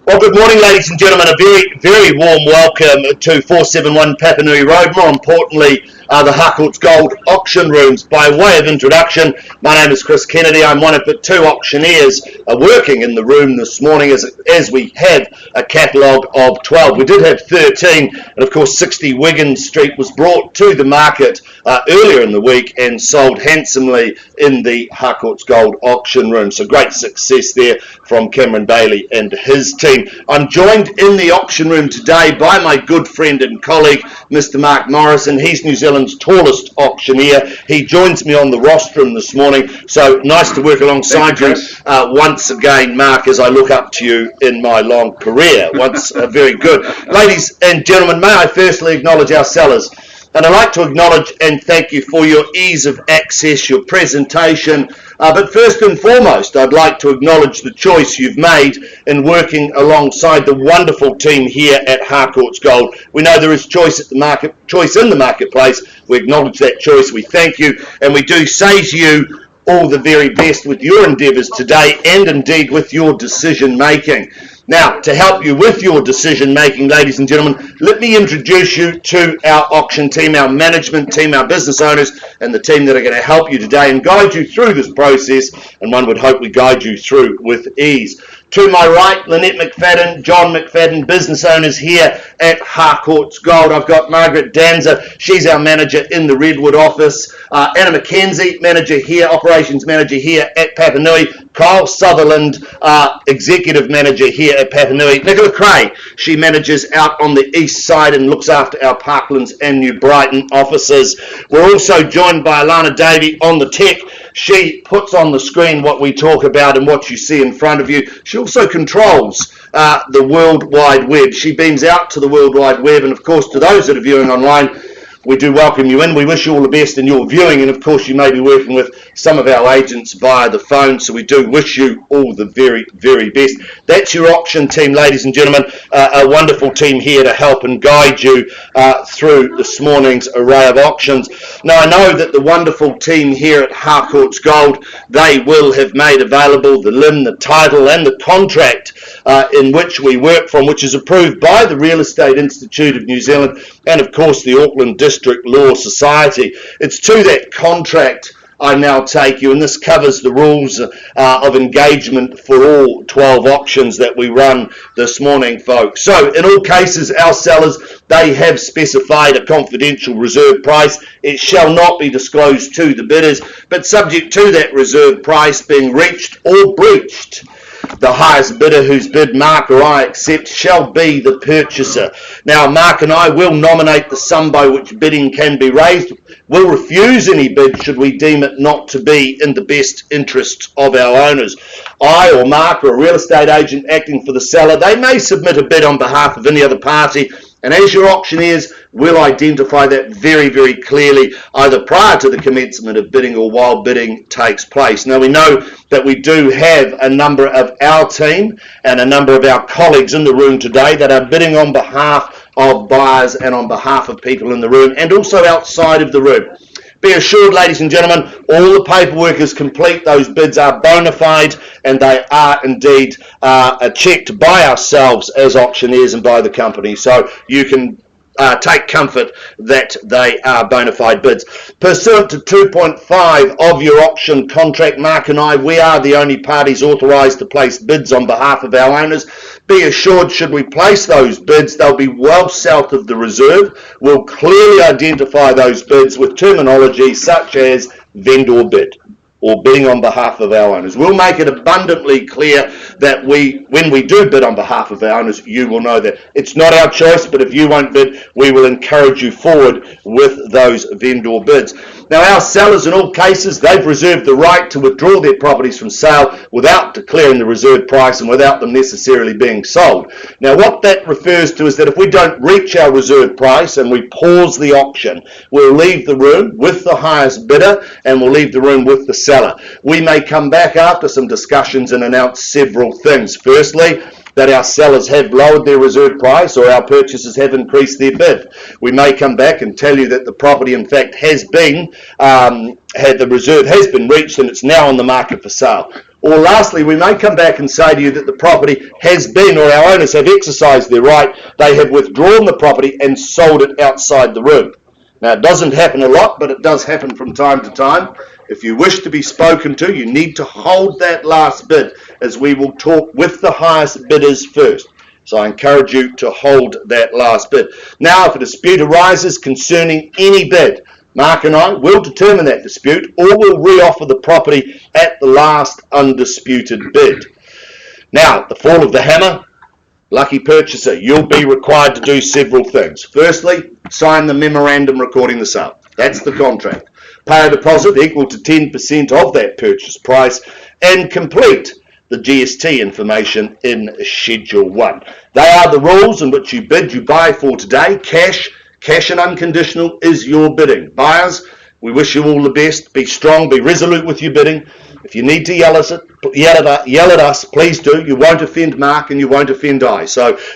Well, good morning, ladies and gentlemen. A very, very warm welcome to 471 Papanui Road. More importantly, the Harcourts Gold Auction Rooms. By way of introduction, my name is Chris Kennedy. I'm one of the two auctioneers working in the room this morning as we have a catalogue of 12. We did have 13, and of course 60 Wigan Street was brought to the market earlier in the week and sold handsomely in the Harcourts Gold Auction Room. So great success there from Cameron Bailey and his team. I'm joined in the auction room today by my good friend and colleague, Mr. Mark Morrison. He's New Zealand's tallest auctioneer. He joins me on the rostrum this morning. So nice to work alongside you once again, Mark, as I look up to you in my long career. Once very good. Ladies and gentlemen, may I firstly acknowledge our sellers. And I'd like to acknowledge and thank you for your ease of access, your presentation. But first and foremost, I'd like to acknowledge the choice you've made in working alongside the wonderful team here at Harcourts Gold. We know there is choice in the marketplace. We acknowledge that choice. We thank you, and we do say to you all the very best with your endeavours today, and indeed with your decision making. Now, to help you with your decision making, ladies and gentlemen, let me introduce you to our auction team, our management team, our business owners, and the team that are going to help you today and guide you through this process, and one would hope we guide you through with ease. To my right, Lynette McFadden, John McFadden, business owners here at Harcourts Gold. I've got Margaret Danza, she's our manager in the Redwood office. Anna McKenzie, manager here, operations manager here at Papanui. Kyle Sutherland, executive manager here at Papanui. Nicola Cray, she manages out on the east side and looks after our Parklands and New Brighton offices. We're also joined by Alana Davey on the tech. She puts on the screen what we talk about and what you see in front of you. She also controls the World Wide Web. She beams out to the World Wide Web, and of course to those that are viewing online, we do welcome you in. We wish you all the best in your viewing, and of course you may be working with some of our agents via the phone, so we do wish you all the very, very best. That's your auction team, ladies and gentlemen, a wonderful team here to help and guide you through this morning's array of auctions. Now, I know that the wonderful team here at Harcourts Gold, they will have made available the LIM, the title and the contract in which we work from, which is approved by the Real Estate Institute of New Zealand and of course the Auckland District Law Society. It's to that contract I now take you, and this covers the rules of engagement for all 12 auctions that we run this morning, folks. So in all cases, our sellers, they have specified a confidential reserve price. It shall not be disclosed to the bidders, but subject to that reserve price being reached or breached, the highest bidder whose bid Mark or I accept shall be the purchaser. Now, Mark and I will nominate the sum by which bidding can be raised. We'll refuse any bid should we deem it not to be in the best interests of our owners. I or Mark or a real estate agent acting for the seller, they may submit a bid on behalf of any other party, and as your auctioneers, we'll identify that very, very clearly, either prior to the commencement of bidding or while bidding takes place. Now, we know that we do have a number of our team and a number of our colleagues in the room today that are bidding on behalf of buyers and on behalf of people in the room and also outside of the room. Be assured, ladies and gentlemen, all the paperwork is complete. Those bids are bona fide, and they are indeed checked by ourselves as auctioneers and by the company. So you can take comfort that they are bona fide bids. Pursuant to 2.5 of your auction contract, Mark and I, we are the only parties authorised to place bids on behalf of our owners. Be assured, should we place those bids, they'll be well south of the reserve. We'll clearly identify those bids with terminology such as vendor bid or bidding on behalf of our owners. We'll make it abundantly clear that when we do bid on behalf of our owners, you will know that it's not our choice, but if you won't bid, we will encourage you forward with those vendor bids. Now, our sellers, in all cases, they've reserved the right to withdraw their properties from sale without declaring the reserve price and without them necessarily being sold. Now, what that refers to is that if we don't reach our reserve price and we pause the auction, we'll leave the room with the highest bidder and we'll leave the room with the seller. We may come back after some discussions and announce several things. Firstly, that our sellers have lowered their reserve price or our purchasers have increased their bid. We may come back and tell you that the property in fact has been, the reserve has been reached and it's now on the market for sale. Or lastly, we may come back and say to you that the property has been, or our owners have exercised their right, they have withdrawn the property and sold it outside the room. Now, it doesn't happen a lot, but it does happen from time to time. If you wish to be spoken to, you need to hold that last bid, as we will talk with the highest bidders first. So I encourage you to hold that last bid. Now, if a dispute arises concerning any bid, Mark and I will determine that dispute, or we'll re-offer the property at the last undisputed bid. Now, the fall of the hammer, lucky purchaser, you'll be required to do several things. Firstly, sign the memorandum recording the sale. That's the contract. Pay a deposit equal to 10% of that purchase price and complete the GST information in Schedule 1. They are the rules in which you bid, you buy for today. Cash and unconditional is your bidding. Buyers, we wish you all the best. Be strong, be resolute with your bidding. If you need to yell at us, please do. You won't offend Mark and you won't offend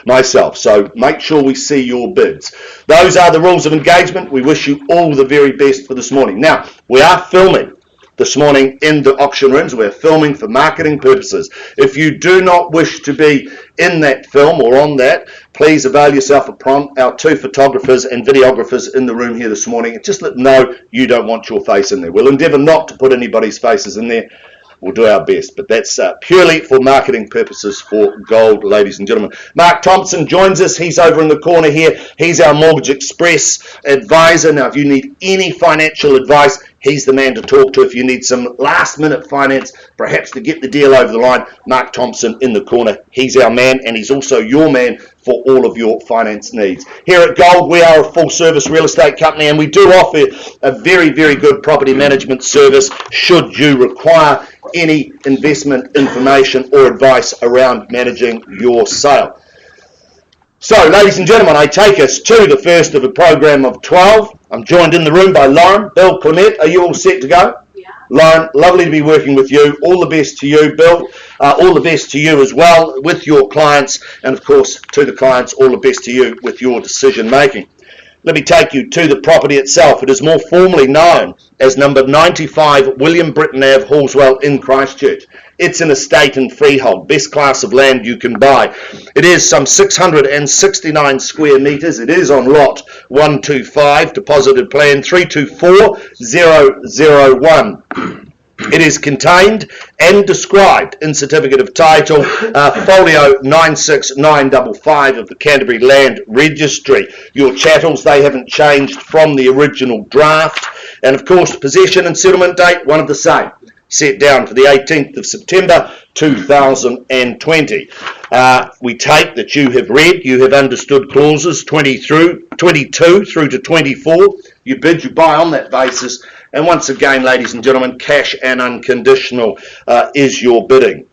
myself. So make sure we see your bids. Those are the rules of engagement. We wish you all the very best for this morning. Now, we are filming this morning in the auction rooms. We're filming for marketing purposes. If you do not wish to be in that film or on that, please avail yourself of our 2 photographers and videographers in the room here this morning, and just let them know you don't want your face in there. We'll endeavour not to put anybody's faces in there. We'll do our best, but that's purely for marketing purposes for gold, ladies and gentlemen. Mark Thompson joins us. He's over in the corner here. He's our Mortgage Express advisor. Now, if you need any financial advice, he's the man to talk to. If you need some last-minute finance, perhaps to get the deal over the line, Mark Thompson in the corner. He's our man, and he's also your man for all of your finance needs. Here at Gold, we are a full-service real estate company, and we do offer a very, very good property management service should you require any investment information or advice around managing your sale. So, ladies and gentlemen, I take us to the first of a program of 12. I'm joined in the room by Lauren, Bill, Clement. Are you all set to go? Yeah. Lauren, lovely to be working with you. All the best to you, Bill. All the best to you as well with your clients. And, of course, to the clients, all the best to you with your decision making. Let me take you to the property itself. It is more formally known as number 95 William Britton Ave, Hallswell in Christchurch. It's an estate and freehold, best class of land you can buy. It is some 669 square metres. It is on lot 125, deposited plan 324001. It is contained and described in Certificate of Title, Folio 96955 of the Canterbury Land Registry. Your chattels, they haven't changed from the original draft. And of course, possession and settlement date, one of the same, set down for the 18th of September 2020. We take that you have read, you have understood clauses 22 through to 24. You bid, you buy on that basis. And once again, ladies and gentlemen, cash and unconditional is your bidding.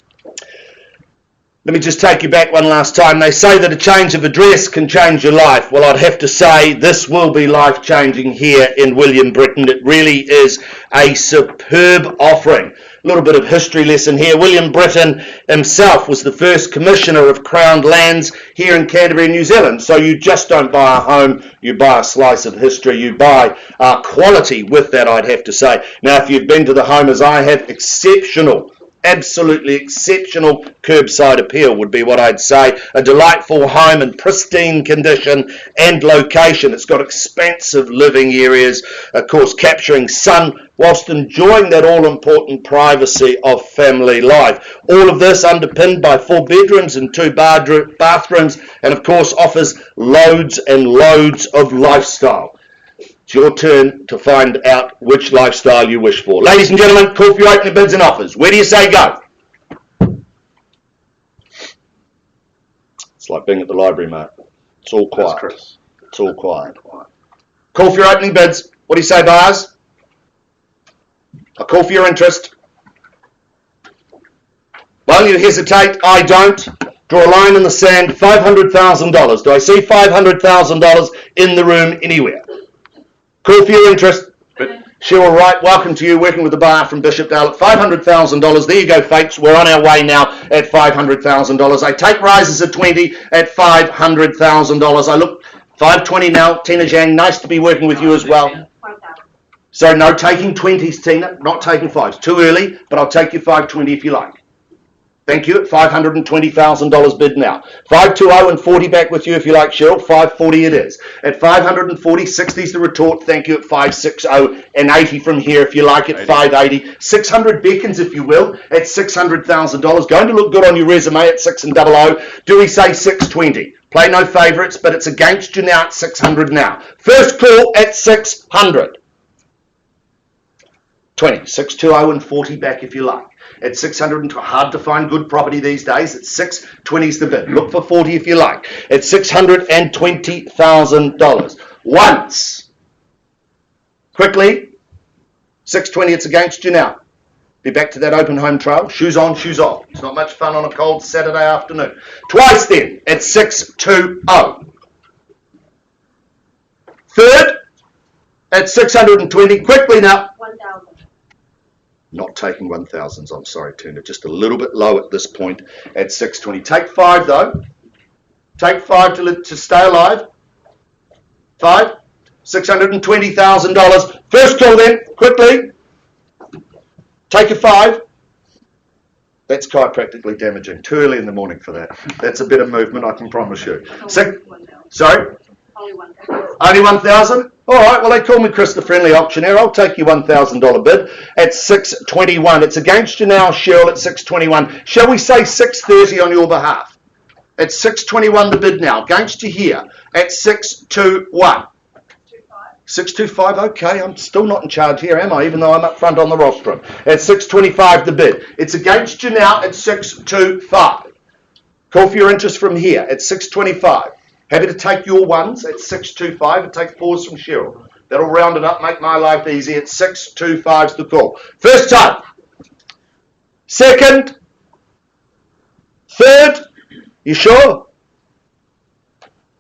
Let me just take you back one last time. They say that a change of address can change your life. Well, I'd have to say this will be life-changing here in William Britton. It really is a superb offering. A little bit of history lesson here. William Britton himself was the first commissioner of Crown Lands here in Canterbury, New Zealand. So you just don't buy a home, you buy a slice of history, you buy quality with that, I'd have to say. Now, if you've been to the home as I have, exceptional, absolutely exceptional curbside appeal would be what I'd say. A delightful home in pristine condition and location. It's got expansive living areas, of course capturing sun whilst enjoying that all-important privacy of family life. All of this underpinned by 4 bedrooms and 2 bathrooms, and of course offers loads and loads of lifestyle. It's your turn to find out which lifestyle you wish for. Ladies and gentlemen, call for your opening bids and offers. Where do you say go? It's like being at the library, mate. It's all quiet. That's Chris. It's all quiet. Call for your opening bids. What do you say, buyers? I call for your interest. Well, you hesitate. I don't. Draw a line in the sand. $500,000. Do I see $500,000 in the room anywhere? Call for your interest. Cheryl Wright, welcome to you, working with the buyer from Bishopdale at $500,000. There you go, folks. We're on our way now at $500,000. I take rises at 20 at $500,000. I look 520 now. Tina Zhang, nice to be working with you as well. So no taking 20s, Tina. Not taking 5s. Too early, but I'll take your 520 if you like. Thank you, at $520,000 bid now. 520 and 40 back with you if you like, Cheryl. 540 it is. At 540, 60 is the retort. Thank you, at 560 and 80 from here if you like, at 580. 600 beckons if you will, at $600,000. Going to look good on your resume at 600. Do we say 620? Play no favourites, but it's against you now at 600 now. First call at 600. 20, 620 and 40 back if you like. At 600, hard to find good property these days. At 620 is the bid. Look for 40 if you like. At $620,000. Once. Quickly. 620, it's against you now. Be back to that open home trail. Shoes on, shoes off. It's not much fun on a cold Saturday afternoon. Twice then at 620. Third at 620. Quickly now. 1,000. Not taking 1,000s, I'm sorry, Tuna. Just a little bit low at this point at 620. Take 5 though. Take 5 to stay alive. 5. $620,000. First call then, quickly. Take a 5. That's chiropractically damaging. Too early in the morning for that. That's a bit of movement, I can promise you. Sorry? Only 1,000. Only 1,000? All right, well, they call me Chris the Friendly Auctioneer. I'll take your $1,000 bid at 621. It's against you now, Cheryl, at 621. Shall we say 630 on your behalf? At 621 the bid now. Against you here at 621. 625, okay, I'm still not in charge here, am I? Even though I'm up front on the rostrum. At 625 the bid. It's against you now at 625. Call for your interest from here at 625. Happy to take your ones at 625 and take 4s from Cheryl. That'll round it up, make my life easy. At 625's the call. First time. Second. Third. You sure?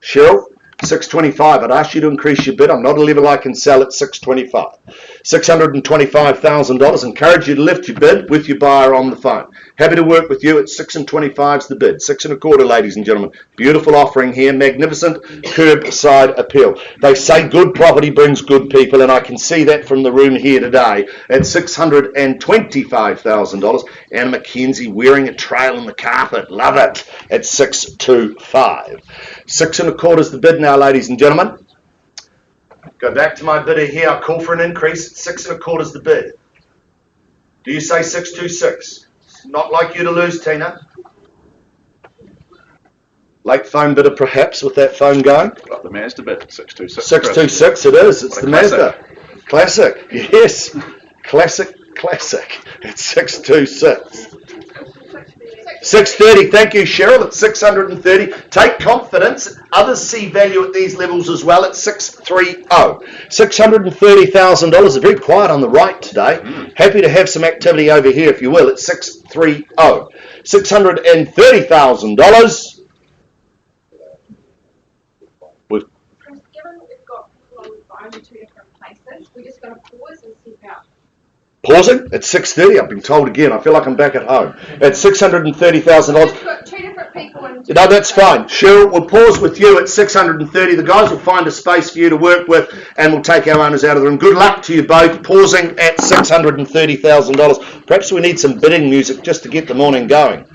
Cheryl? 625. I'd ask you to increase your bid. I'm not a level I can sell at 625. $625,000. Encourage you to lift your bid with your buyer on the phone. Happy to work with you at 625's the bid. 625, ladies and gentlemen. Beautiful offering here. Magnificent curbside appeal. They say good property brings good people, and I can see that from the room here today at $625,000. Anna McKenzie wearing a trail in the carpet. Love it. At 625. 625 is the bid now, ladies and gentlemen. Go back to my bidder here. I call for an increase. 625 is the bid. Do you say 626? Not like you to lose, Tina. Late phone bidder, perhaps, with that phone going. Got the Mazda bid, 626. 626 it is. It's the Mazda. Classic. Yes. Classic. It's 626. 630, thank you, Cheryl, at 630. Take confidence. Others see value at these levels as well at 630. $630,000. Very quiet on the right today. Happy to have some activity over here, if you will, at 630. $630,000. Given we've got people on the phone in 2 different places, we're just going to pause and see out. Pausing at 630. I've been told again. I feel like I'm back at home. At $630,000. We've got 2 different people in No, that's fine. Cheryl, we'll pause with you at 630. The guys will find a space for you to work with, and we'll take our owners out of the room. Good luck to you both. Pausing at $630,000. Perhaps we need some bidding music just to get the morning going.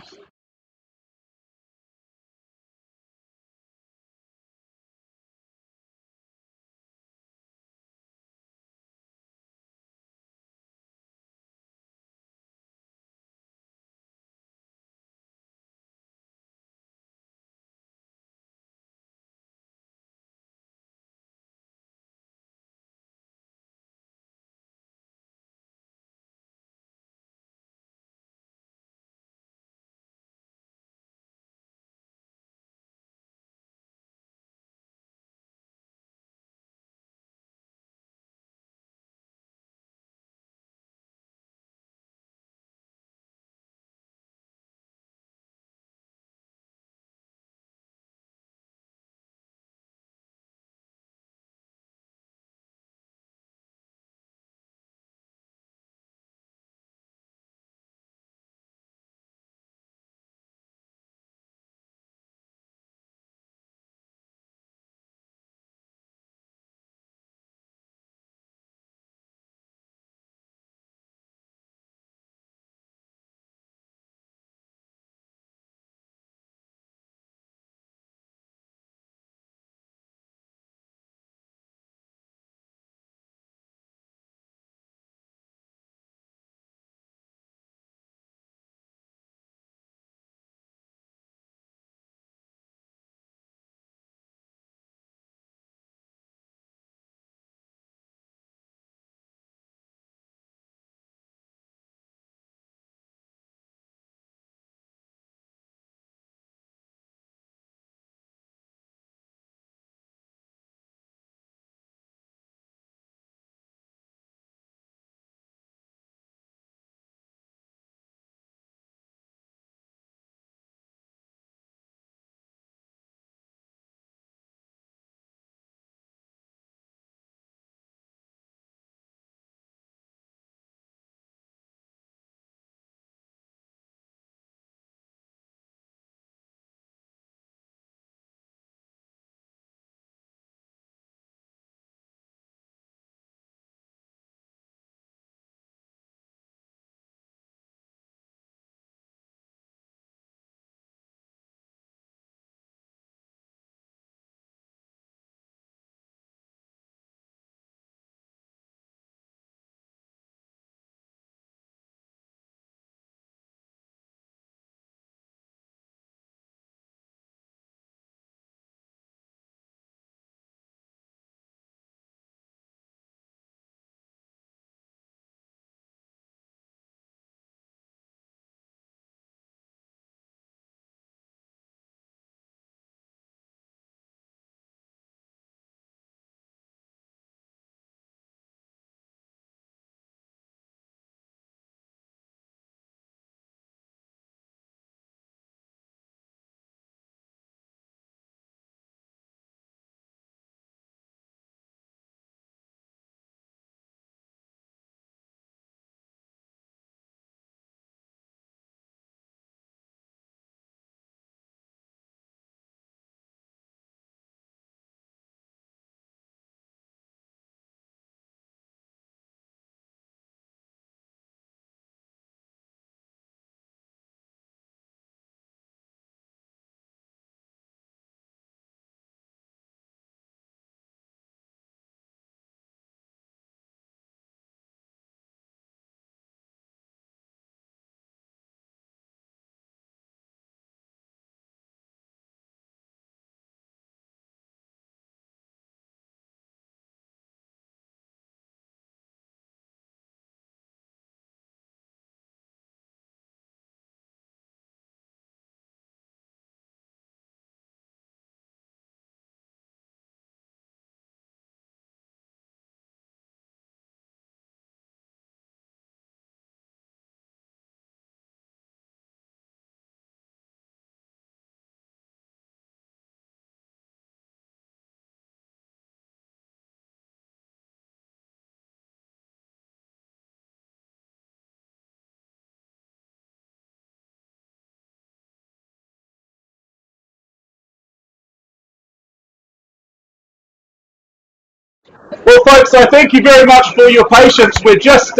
Well, folks, I thank you very much for your patience. We're just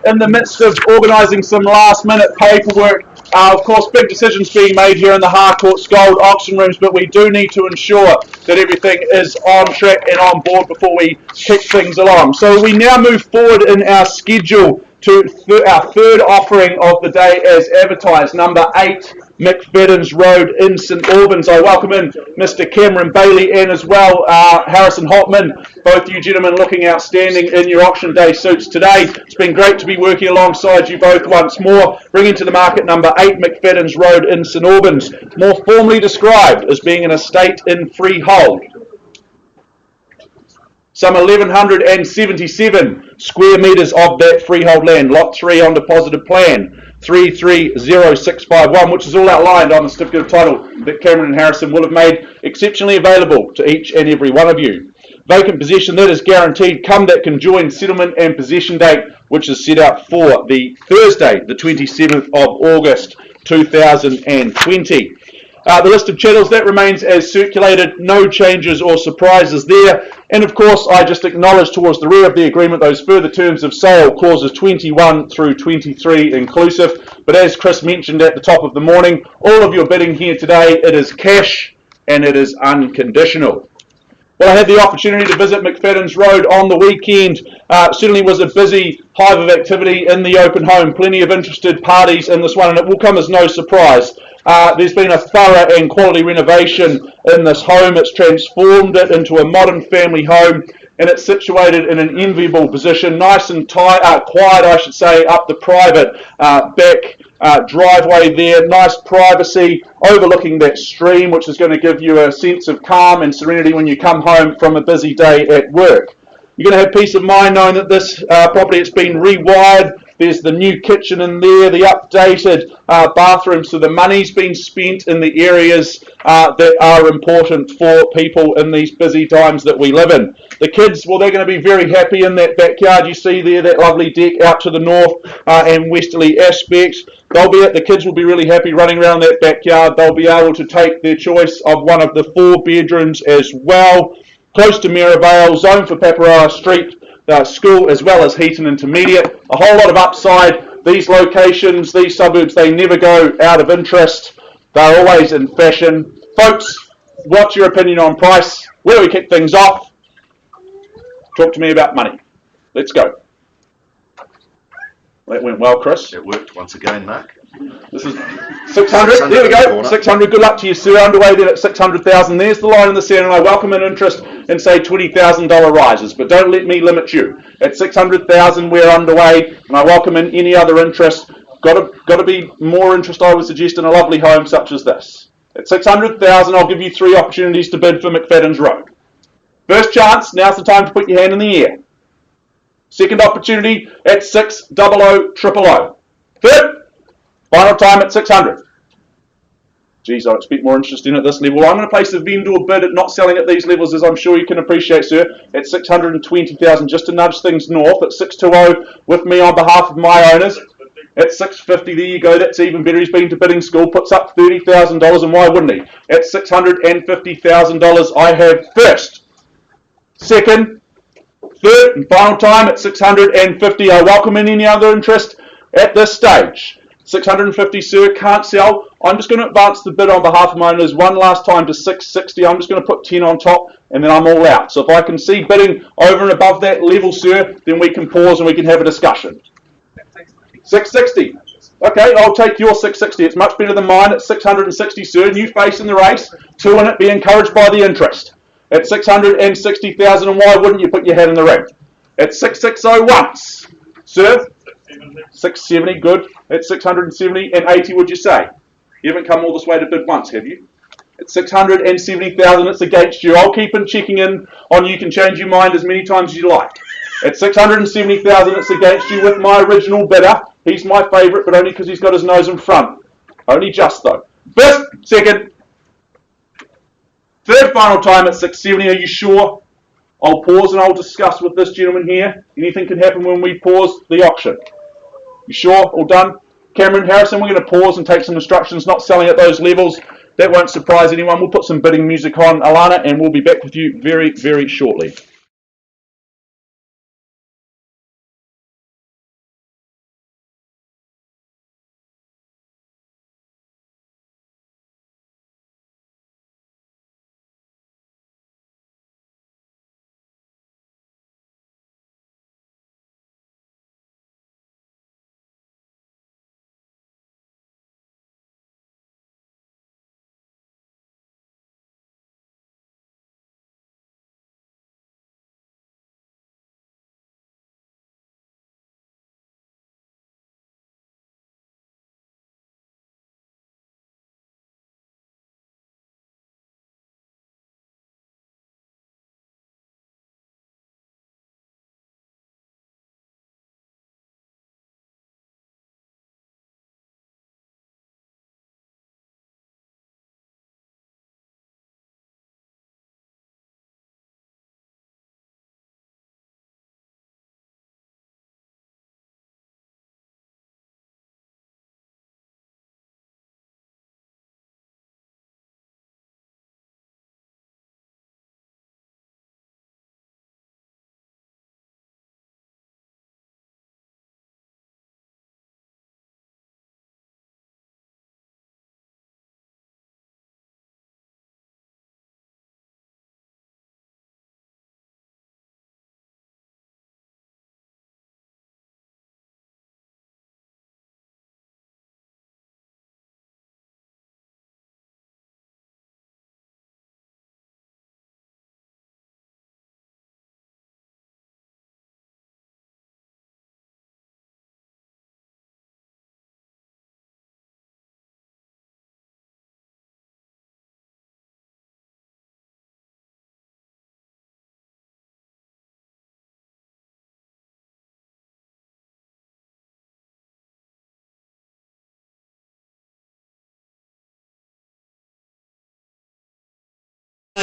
in the midst of organising some last-minute paperwork. Of course, big decisions being made here in the Harcourts Gold auction rooms, but we do need to ensure that everything is on track and on board before we kick things along. So we now move forward in our schedule to our third offering of the day as advertised, number 8 McFadden's Road in St Albans. I welcome in Mr Cameron Bailey and as well Harrison Hopman, both you gentlemen looking outstanding in your auction day suits today. It's been great to be working alongside you both once more, bringing to the market number 8 McFadden's Road in St Albans, more formally described as being an estate in freehold. Some 1,177 square metres of that freehold land, Lot 3 on deposited plan, 330651, which is all outlined on the certificate of title that Cameron and Harrison will have made exceptionally available to each and every one of you. Vacant possession that is guaranteed come that conjoined settlement and possession date, which is set out for the Thursday, the 27th of August 2020. The list of chattels, that remains as circulated, no changes or surprises there. And of course, I just acknowledge towards the rear of the agreement those further terms of sale, clauses 21 through 23 inclusive. But as Chris mentioned at the top of the morning, all of your bidding here today, it is cash and it is unconditional. Well, I had the opportunity to visit McFadden's Road on the weekend. Certainly was a busy hive of activity in the open home. Plenty of interested parties in this one, and it will come as no surprise. There's been a thorough and quality renovation in this home. It's transformed it into a modern family home, and it's situated in an enviable position, nice and quiet, I should say, up the private back driveway there, nice privacy, overlooking that stream, which is going to give you a sense of calm and serenity when you come home from a busy day at work. You're going to have peace of mind knowing that this property has been rewired. There's the new kitchen in there, the updated bathroom, so the money's been spent in the areas that are important for people in these busy times that we live in. The kids, well, they're going to be very happy in that backyard. You see there, that lovely deck out to the north and westerly aspects. The kids will be really happy running around that backyard. They'll be able to take their choice of one of the 4 bedrooms as well. Close to Mirabale, zone for Paparoa Street, school as well as Heaton Intermediate. A whole lot of upside. These locations, these suburbs, they never go out of interest. They're always in fashion. Folks, what's your opinion on price? Where do we kick things off? Talk to me about money. Let's go. That went well, Chris. It worked once again, Mark. This is 600. There we go. 600. Good luck to you, sir. Underway then at 600,000. There's the line in the sand, and I welcome an interest in say $20,000 rises, but don't let me limit you. At 600,000, we're underway, and I welcome in any other interest. Got to be more interest, I would suggest, in a lovely home such as this. At 600,000, I'll give you 3 opportunities to bid for McFadden's Road. First chance. Now's the time to put your hand in the air. Second opportunity at 600,000. Third. Final time at 600. Geez, I expect more interest in at this level. I'm going to place a vendor bid at not selling at these levels, as I'm sure you can appreciate, sir, at 620,000, just to nudge things north. At 620 with me on behalf of my owners. At 650, there you go. That's even better. He's been to bidding school, puts up $30,000, and why wouldn't he? At $650,000, I have first, second, third, and final time at 650. I welcome in any other interest at this stage. 650, sir, can't sell. I'm just going to advance the bid on behalf of my owners one last time to 660. I'm just going to put 10 on top, and then I'm all out. So if I can see bidding over and above that level, sir, then we can pause and we can have a discussion. 660. Okay, I'll take your 660. It's much better than mine at 660, sir. New face in the race. 2 in it. Be encouraged by the interest. At 660,000, and why wouldn't you put your head in the ring? At 660 once, sir. 670, good. At 670 and 80, would you say? You haven't come all this way to bid once, have you? At 670,000, it's against you. I'll keep checking in on you. Can change your mind as many times as you like. At 670,000, it's against you with my original bidder. He's my favourite, but only because he's got his nose in front. Only just, though. First, second, third, final time at 670. Are you sure? I'll pause and I'll discuss with this gentleman here. Anything can happen when we pause the auction. You sure? All done? Cameron, Harrison, we're going to pause and take some instructions, not selling at those levels. That won't surprise anyone. We'll put some bidding music on, Alana, and we'll be back with you very, very shortly.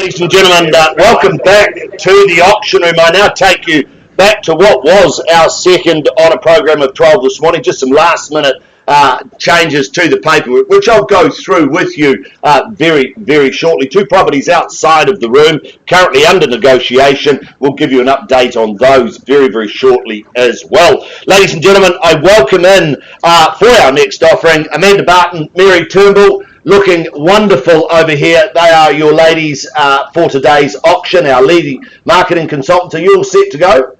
Ladies and gentlemen, welcome back to the auction room. I now take you back to what was our second on a program of 12 this morning. Just some last minute changes to the paperwork, which I'll go through with you very, very shortly. Two properties outside of the room, currently under negotiation. We'll give you an update on those very, very shortly as well. Ladies and gentlemen, I welcome in for our next offering, Amanda Barton, Mary Turnbull, looking wonderful over here. They are your ladies for today's auction, our leading marketing consultants. Are you all set to go?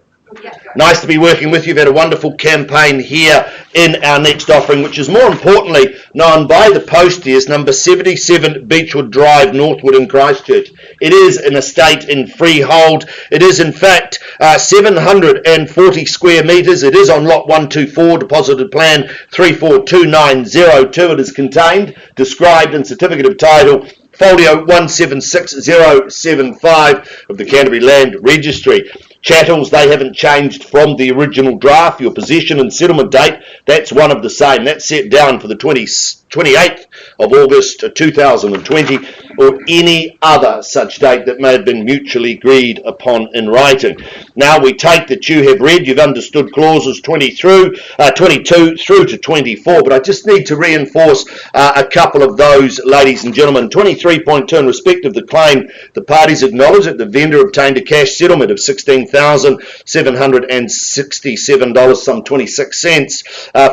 Nice to be working with you. We've had a wonderful campaign here in our next offering, which is more importantly known by the posties, number 77 Beechwood Drive, Northwood in Christchurch. It is an estate in freehold. It is in fact 740 square metres. It is on lot 124, deposited plan 342902. It is contained, described in certificate of title folio 176075 of the Canterbury Land Registry. Chattels, they haven't changed from the original draft. Your possession and settlement date, that's one of the same. That's set down for the 28th of August 2020 or any other such date that may have been mutually agreed upon in writing. Now we take that you have read, you've understood clauses 22 through to 24, but I just need to reinforce a couple of those, ladies and gentlemen. 23.2, in respect of the claim, the parties acknowledge that the vendor obtained a cash settlement of $16,767, some 26 cents,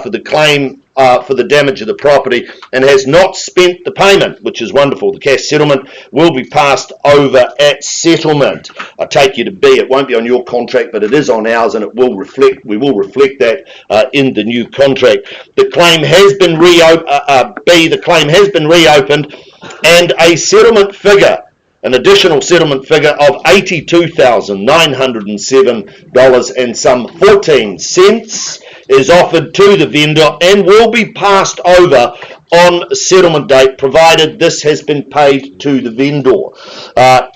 for the claim for the damage of the property, and has not spent the payment, which is wonderful. The cash settlement will be passed over at settlement. I take you to B. It won't be on your contract, but it is on ours, and it will reflect. We will reflect that in the new contract. The claim has been the claim has been reopened, and a settlement figure, an additional settlement figure of $82,907 and some 14 cents is offered to the vendor and will be passed over on settlement date, provided this has been paid to the vendor.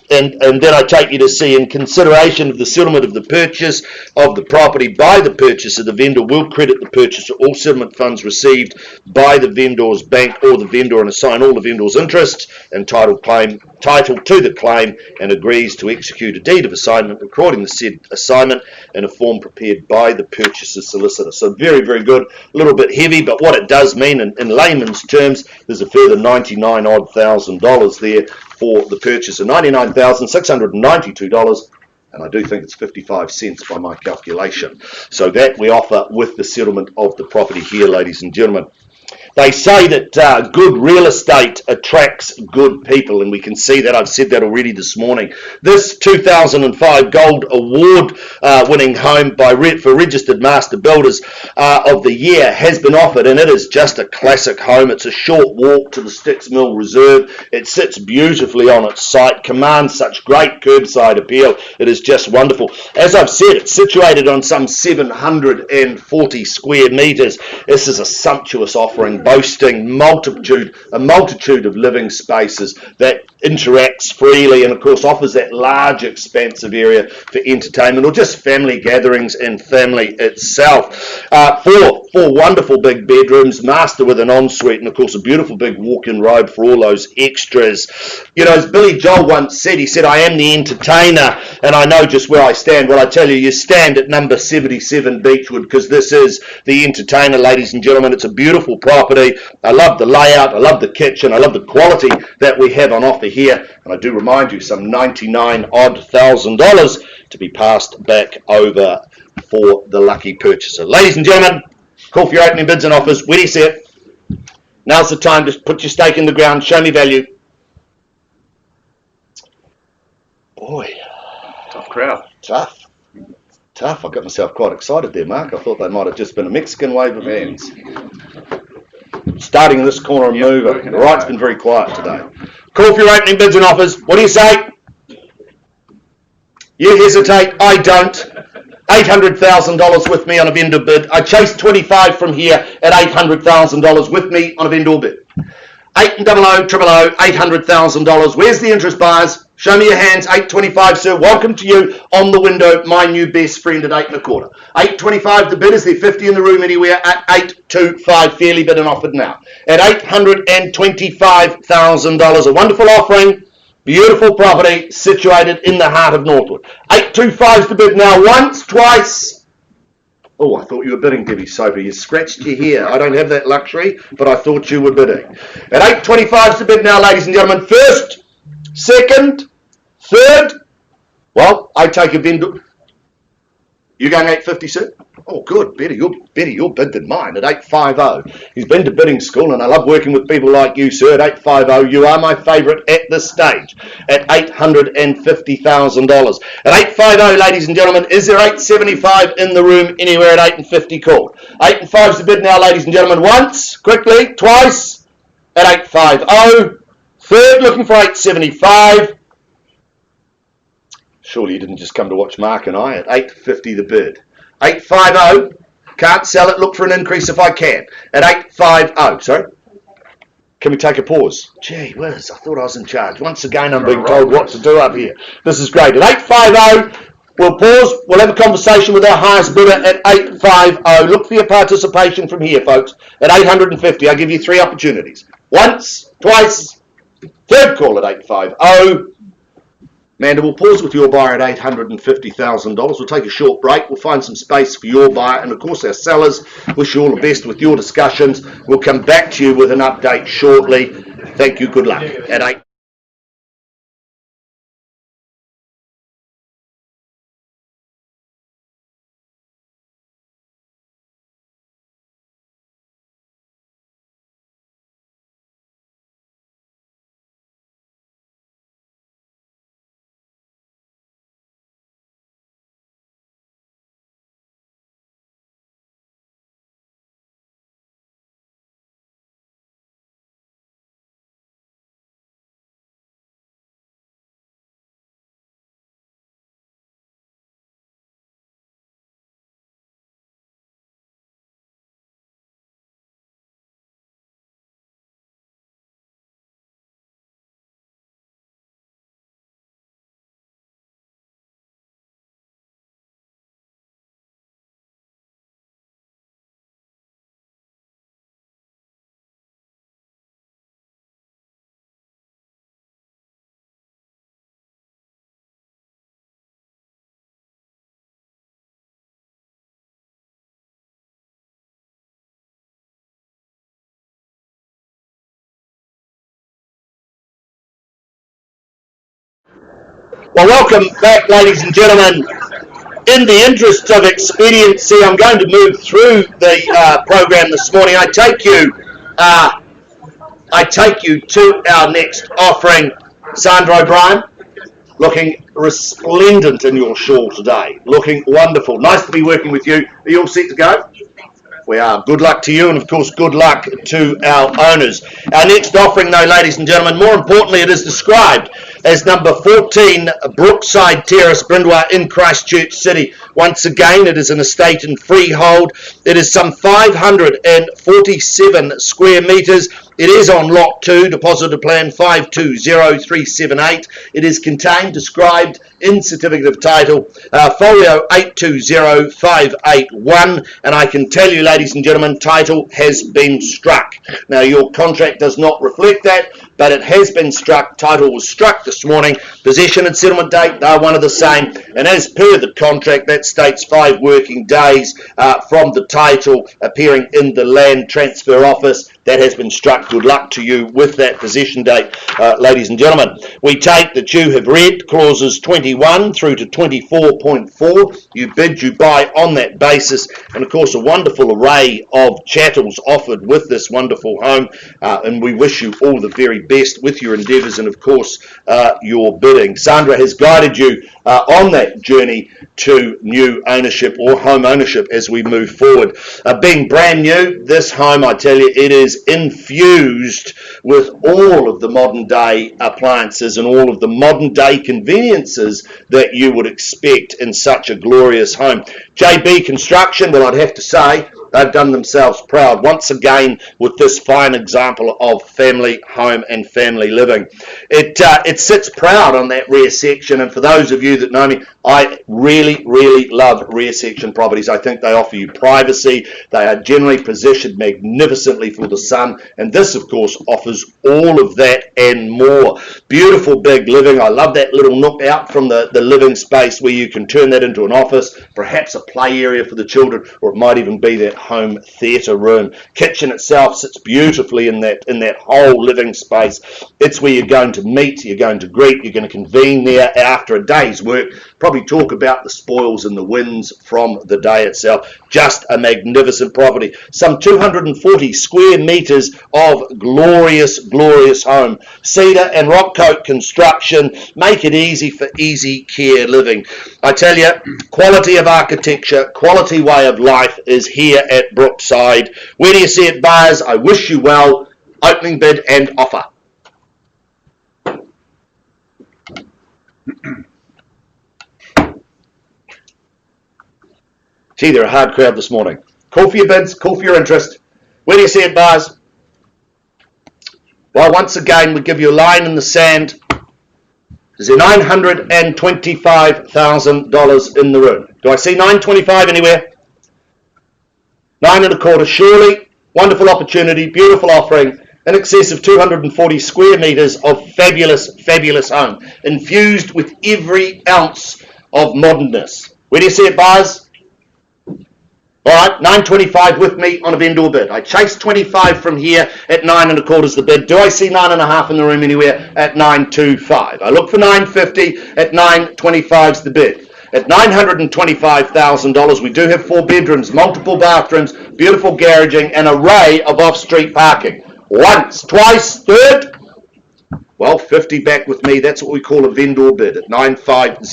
And then I take you to see, in consideration of the settlement of the purchase of the property by the purchaser, the vendor will credit the purchaser all settlement funds received by the vendor's bank or the vendor, and assign all the vendor's interests and title to the claim, and agrees to execute a deed of assignment recording the said assignment in a form prepared by the purchaser's solicitor. So very, very good. A little bit heavy, but what it does mean in layman's terms, there's a further $99,000 there for the purchaser. $99,692, and I do think it's 55 cents by my calculation. So that we offer with the settlement of the property here, ladies and gentlemen. They say that good real estate attracts good people, and we can see that. I've said that already this morning. This 2005 Gold Award winning home for Registered Master Builders of the Year has been offered, and it is just a classic home. It's a short walk to the Sticks Mill Reserve. It sits beautifully on its site, commands such great curbside appeal. It is just wonderful. As I've said, it's situated on some 740 square metres. This is a sumptuous offering, boasting a multitude of living spaces that interacts freely, and of course offers that large expansive area for entertainment or just family gatherings and family itself. Four wonderful big bedrooms, master with an ensuite, and of course a beautiful big walk-in robe for all those extras. You know, as Billy Joel once said, he said, "I am the entertainer and I know just where I stand." Well, I tell you, you stand at number 77 Beechwood, because this is the entertainer, ladies and gentlemen. It's a beautiful property. I love the layout, I love the kitchen, I love the quality that we have on offer here, and I do remind you, some $99,000 to be passed back over for the lucky purchaser. Ladies and gentlemen, call for your opening bids and offers. Where do you see it? Now's the time to put your stake in the ground, show me value. Boy, Tough crowd. tough. I got myself quite excited there, Mark. I thought they might have just been a Mexican wave of hands. Starting in this corner and moving. The right's been very quiet today. Call for your opening bids and offers. What do you say? You hesitate. I don't. $800,000 with me on a vendor bid. I chased 25 from here at $800,000 with me on a vendor bid. 800 000 $800,000. Where's the interest, buyers? Show me your hands. 825, sir. Welcome to you on the window, my new best friend at 8 1/4. 825, the bid. Is there 50 in the room anywhere? At 825, fairly bid and offered now. At $825,000, a wonderful offering Beautiful property situated in the heart of Northwood. 825 is the bid now. Once, twice. Oh, I thought you were bidding, Debbie Soper. You scratched your hair. I don't have that luxury, but I thought you were bidding. At 825 is the bid now, ladies and gentlemen. First, second, third. Well, I take a vendor. You going 850, sir? Oh, good. Better your bid than mine at 850. He's been to bidding school, and I love working with people like you, sir. At 850, you are my favourite at this stage. At $850,000. At 850, ladies and gentlemen, is there 875 in the room anywhere at 850 called? 805 is the bid now, ladies and gentlemen. Once, quickly, twice. At 850. Third, looking for 875. Surely you didn't just come to watch Mark and I. At 850 the bid. 850, can't sell it, look for an increase if I can. At 850, sorry. Can we take a pause? Gee whiz, I thought I was in charge. Once again, I'm being told what to do up here. This is great. At 850, we'll pause. We'll have a conversation with our highest bidder at 850. Look for your participation from here, folks. At 850, I'll give you 3 opportunities. Once, twice, third call at 850. Amanda, we'll pause with your buyer at $850,000. We'll take a short break. We'll find some space for your buyer. And, of course, our sellers wish you all the best with your discussions. We'll come back to you with an update shortly. Thank you. Good luck. At 8. Well, welcome back, ladies and gentlemen. In the interest of expediency, I'm going to move through the program this morning. I take you to our next offering. Sandra O'Brien, looking resplendent in your shawl today. Looking wonderful. Nice to be working with you. Are you all set to go? We are. Good luck to you, and of course good luck to our owners. Our next offering, though, ladies and gentlemen, more importantly, it is described as number 14 Brookside Terrace, Brindwa in Christchurch City. Once again, it is an estate in freehold. It is some 547 square metres. It is on Lot 2, Depositor Plan 520378. It is contained, described in Certificate of Title, Folio 820581. And I can tell you, ladies and gentlemen, title has been struck. Now, your contract does not reflect that, but it has been struck. Title was struck this morning. Possession and settlement date, they're one of the same. And as per the contract, that states 5 working days from the title appearing in the Land Transfer Office. That has been struck. Good luck to you with that possession date, ladies and gentlemen. We take that you have read clauses 21 through to 24.4. You bid, you buy on that basis. And, of course, a wonderful array of chattels offered with this wonderful home. And we wish you all the very best with your endeavours and, of course, your bidding. Sandra has guided you on that journey to new ownership or home ownership as we move forward. Being brand new, this home, I tell you, it is infused with all of the modern day appliances and all of the modern day conveniences that you would expect in such a glorious home. JB Construction, well, I'd have to say they've done themselves proud once again with this fine example of family home and family living. It sits proud on that rear section, and for those of you that know me, I really, really love rear section properties. I think they offer you privacy. They are generally positioned magnificently for the sun, and this, of course, offers all of that and more. Beautiful big living. I love that little nook out from the living space where you can turn that into an office, perhaps a play area for the children, or it might even be that home theatre room. Kitchen itself sits beautifully in that whole living space. It's where you're going to meet, you're going to greet, you're going to convene there after a day's work, probably talk about the spoils and the wins from the day itself. Just a magnificent property. Some 240 square metres of glorious, glorious home. Cedar and rock coat construction make it easy for easy care living. I tell you, quality of architecture, quality way of life is here at Brookside. Where do you see it, buyers? I wish you well. Opening bid and offer. Gee, they're a hard crowd this morning. Call for your bids, call for your interest. Where do you see it, buyers? Well, once again, we give you a line in the sand. Is there $925,000 in the room? Do I see 925 anywhere? 9.25, surely. Wonderful opportunity, beautiful offering, in excess of 240 square metres of fabulous, fabulous home, infused with every ounce of modernness. Where do you see it, buyers? All right, 925 with me on a vendor bid. I chased 25 from here at 9.25 is the bid. Do I see 9.5 in the room anywhere at 925? I look for 950 at 925 is the bid. At $925,000, we do have 4 bedrooms, multiple bathrooms, beautiful garaging, an array of off-street parking. Once, twice, third. Well, 50 back with me. That's what we call a vendor bid at 950.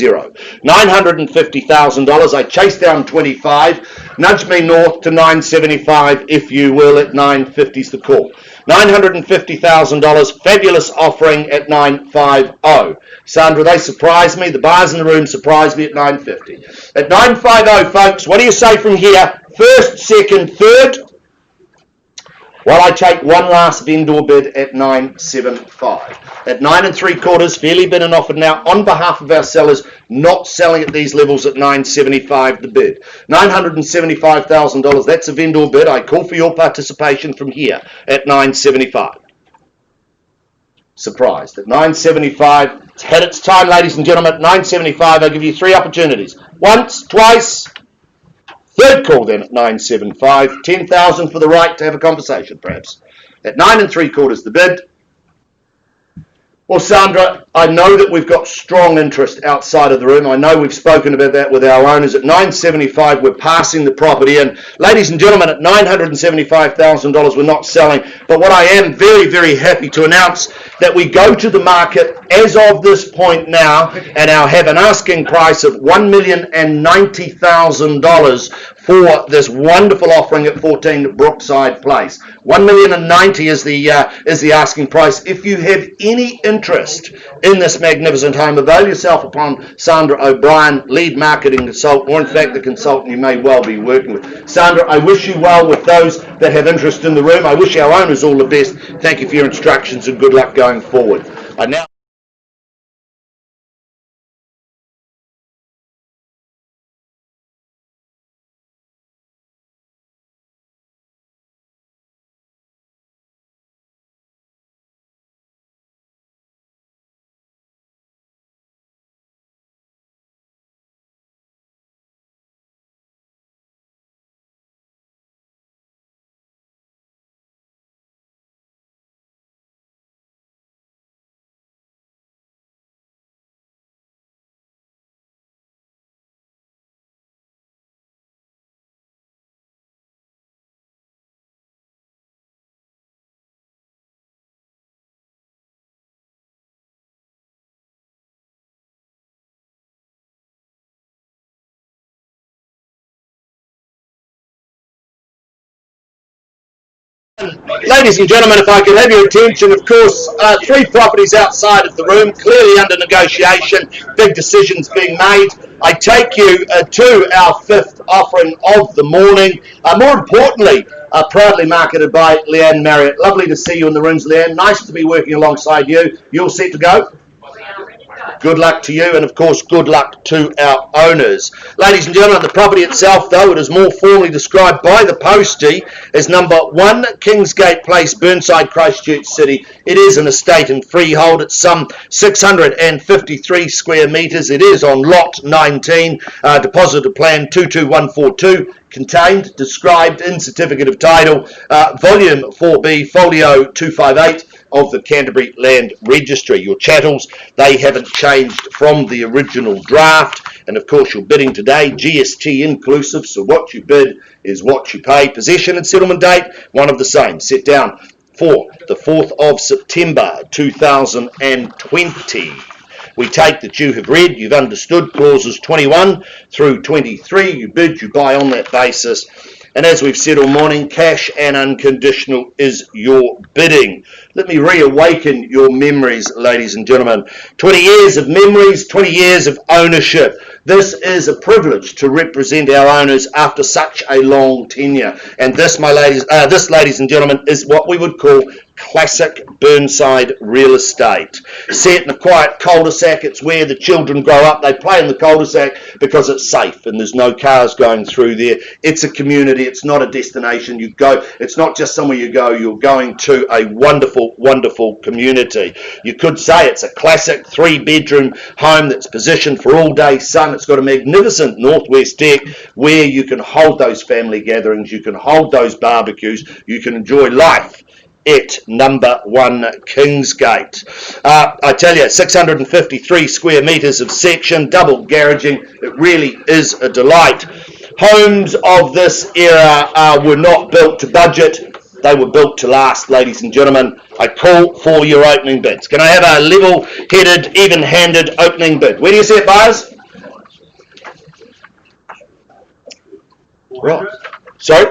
$950,000. I chase down 25. Nudge me north to 975, if you will, at 950 is the call. $950,000. Fabulous offering at 950. Sandra, they surprised me. The buyers in the room surprised me at 950. At 950, folks, what do you say from here? First, second, third. Well, I take one last vendor bid at 975. At 9.75, fairly bid and offered now on behalf of our sellers, not selling at these levels at 975 the bid. $975,000, that's a vendor bid. I call for your participation from here at 975. Surprised. At 975, it's had its time, ladies and gentlemen. At 975, I give you 3 opportunities. Once, twice. Third call then at 975, 10,000 for the right to have a conversation, perhaps. At 9.75 the bid. Well, Sandra, I know that we've got strong interest outside of the room. I know we've spoken about that with our owners. At 975, we're passing the property in. Ladies and gentlemen, at $975,000, we're not selling. But what I am very, very happy to announce that we go to the market as of this point now and now have an asking price of $1,090,000 for this wonderful offering at 14 Brookside Place. $1,090,000 is the asking price. If you have any interest in this magnificent home, avail yourself upon Sandra O'Brien, lead marketing consultant, or in fact the consultant you may well be working with. Sandra, I wish you well with those that have interest in the room. I wish our owners all the best. Thank you for your instructions and good luck going forward. I now ladies and gentlemen, if I could have your attention, of course, 3 properties outside of the room, clearly under negotiation, big decisions being made. I take you to our 5th offering of the morning. More importantly, proudly marketed by Leanne Marriott. Lovely to see you in the rooms, Leanne. Nice to be working alongside you. You all set to go? Good luck to you, and of course, good luck to our owners. Ladies and gentlemen, the property itself, though, it is more formally described by the postie as number 1 Kingsgate Place, Burnside, Christchurch City. It is an estate and freehold. It's some 653 square metres. It is on lot 19, depositor plan 22142. Contained, described in certificate of title, volume 4B, folio 258 of the Canterbury Land Registry. Your chattels, they haven't changed from the original draft, and of course your bidding today, GST inclusive, so what you bid is what you pay. Possession and settlement date, one of the same, set down for the 4th of September 2020. We take that you have read, you've understood clauses 21 through 23. You bid, you buy on that basis. And as we've said all morning, cash and unconditional is your bidding. Let me reawaken your memories, ladies and gentlemen. 20 years of memories, 20 years of ownership. This is a privilege to represent our owners after such a long tenure. And this, ladies and gentlemen, is what we would call classic Burnside real estate. Set in a quiet cul-de-sac, it's where the children grow up. They play in the cul-de-sac because it's safe and there's no cars going through there. It's a community, it's not a destination. You go, it's not just somewhere you go, you're going to a wonderful, wonderful community. You could say it's a classic 3-bedroom home that's positioned for all day sun. It's got a magnificent northwest deck where you can hold those family gatherings, you can hold those barbecues, you can enjoy life at number 1 Kingsgate. I tell you, 653 square metres of section, double garaging. It really is a delight. Homes of this era were not built to budget. They were built to last, ladies and gentlemen. I call for your opening bids. Can I have a level-headed, even-handed opening bid? Where do you see it, buyers? Right. Sorry?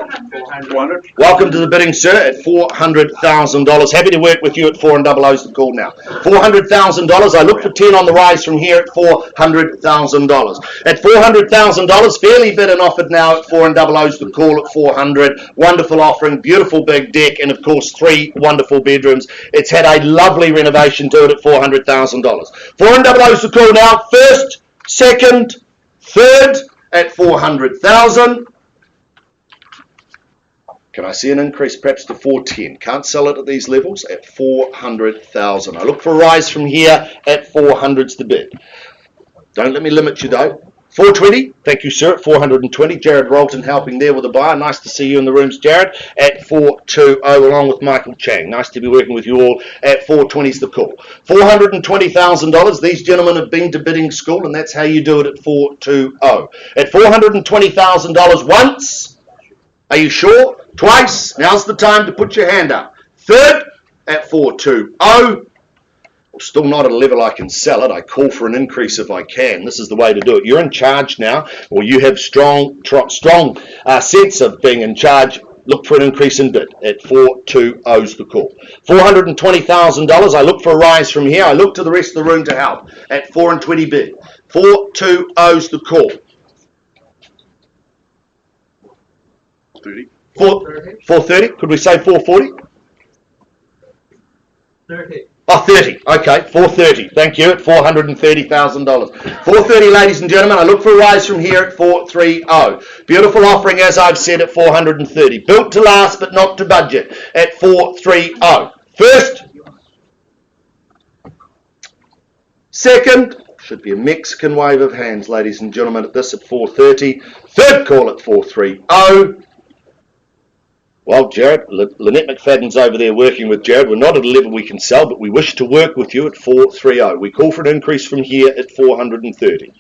400. Welcome to the bidding, sir, at $400,000. Happy to work with you at 4 and double O's the call now. $400,000. I look for 10 on the rise from here at $400,000. At $400,000, fairly bid and offered now at 4 and double O's the call at 400. Wonderful offering, beautiful big deck, and of course 3 wonderful bedrooms. It's had a lovely renovation to it at $400,000. 4 and double O's the call now. First, second, third at $400,000. Can I see an increase perhaps to 410? Can't sell it at these levels at 400,000. I look for a rise from here at 400's the bid. Don't let me limit you though. 420, thank you sir, at 420. Jared Rolton helping there with a buyer. Nice to see you in the rooms, Jared, at 420 along with Michael Chang. Nice to be working with you all at 420's the call. $420,000. These gentlemen have been to bidding school and that's how you do it at 420. At $420,000 once. Are you sure? Twice. Now's the time to put your hand up. Third at 420. Well, still not at a level I can sell it. I call for an increase if I can. This is the way to do it. You're in charge now, or you have strong sense of being in charge. Look for an increase in bid at 420's the call. $420,000. I look for a rise from here. I look to the rest of the room to help at 420 bid. 420's the call. 30. 430. Could we say 440? 30. Oh, 30. Okay, 430. Thank you, at $430,000. 430, ladies and gentlemen. I look for a rise from here at 430. Beautiful offering, as I've said, at 430. Built to last, but not to budget at 430. First. Second. Should be a Mexican wave of hands, ladies and gentlemen, at this at 430. Third call at 430. Well, Jared, Lynette McFadden's over there working with Jared. We're not at a level we can sell, but we wish to work with you at 430. We call for an increase from here at 430.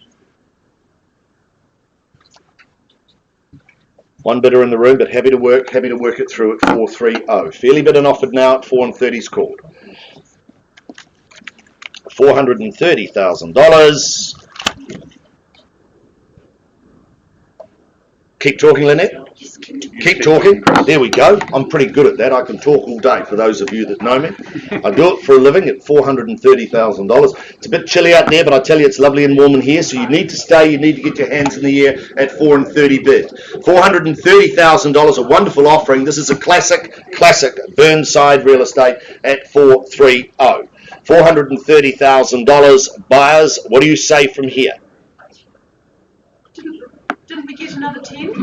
One bidder in the room, but happy to work it through at 430. Fairly bid and offered now at 430's called. $430,000. Keep talking, Lynette. Keep talking. There we go. I'm pretty good at that. I can talk all day for those of you that know me. I do it for a living at $430,000. It's a bit chilly out there, but I tell you it's lovely and warm in here, so you need to stay. You need to get your hands in the air at 430 bid. $430,000, a wonderful offering. This is a classic Burnside real estate at 430. $430,000. Buyers, what do you say from here? Didn't we get another 10?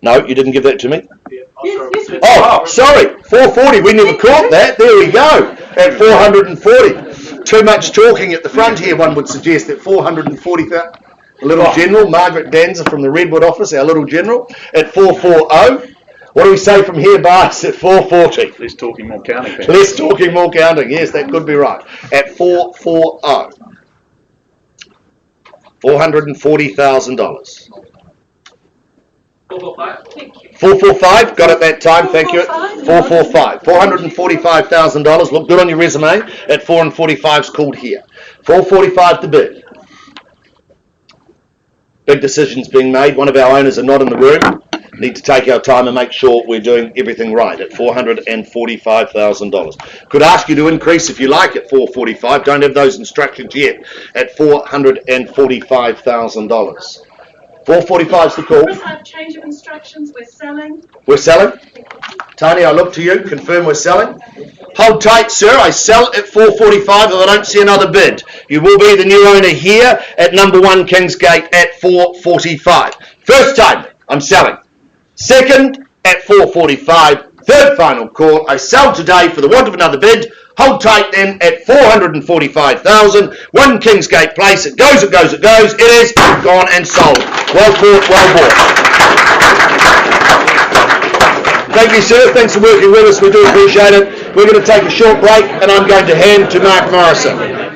No, you didn't give that to me. Yes, yes, we Oh, sorry, 440. We never caught that. There we go. At 440. Too much talking at the front here, one would suggest, at 440,000. Little General, Margaret Danza from the Redwood office, our little General, at 440. What do we say from here, Bars, at 440? Less talking, more counting. Less talking, more counting. Yes, that could be right. At 440. $440,000. 445, got it that time, thank you. 445, $445,000. Look good on your resume. At 445's called here. 445 to bid. Big decisions being made. One of our owners are not in the room. Need to take our time and make sure we're doing everything right at $445,000. Could ask you to increase if you like at 445. Don't have those instructions yet. At $445,000. 445 is the call. Change of instructions, we're selling. We're selling. Tony, I look to you. Confirm we're selling. Hold tight, sir. I sell at 445 if I don't see another bid. You will be the new owner here at number 1 Kingsgate at 445. First time, I'm selling. Second, at 445. Third final call. I sell today for the want of another bid. Hold tight then at 445,000. 1 Kingsgate Place. It goes, it goes, it goes. It is gone and sold. Well bought, well bought. Thank you, sir. Thanks for working with us. We do appreciate it. We're going to take a short break and I'm going to hand to Mark Morrison.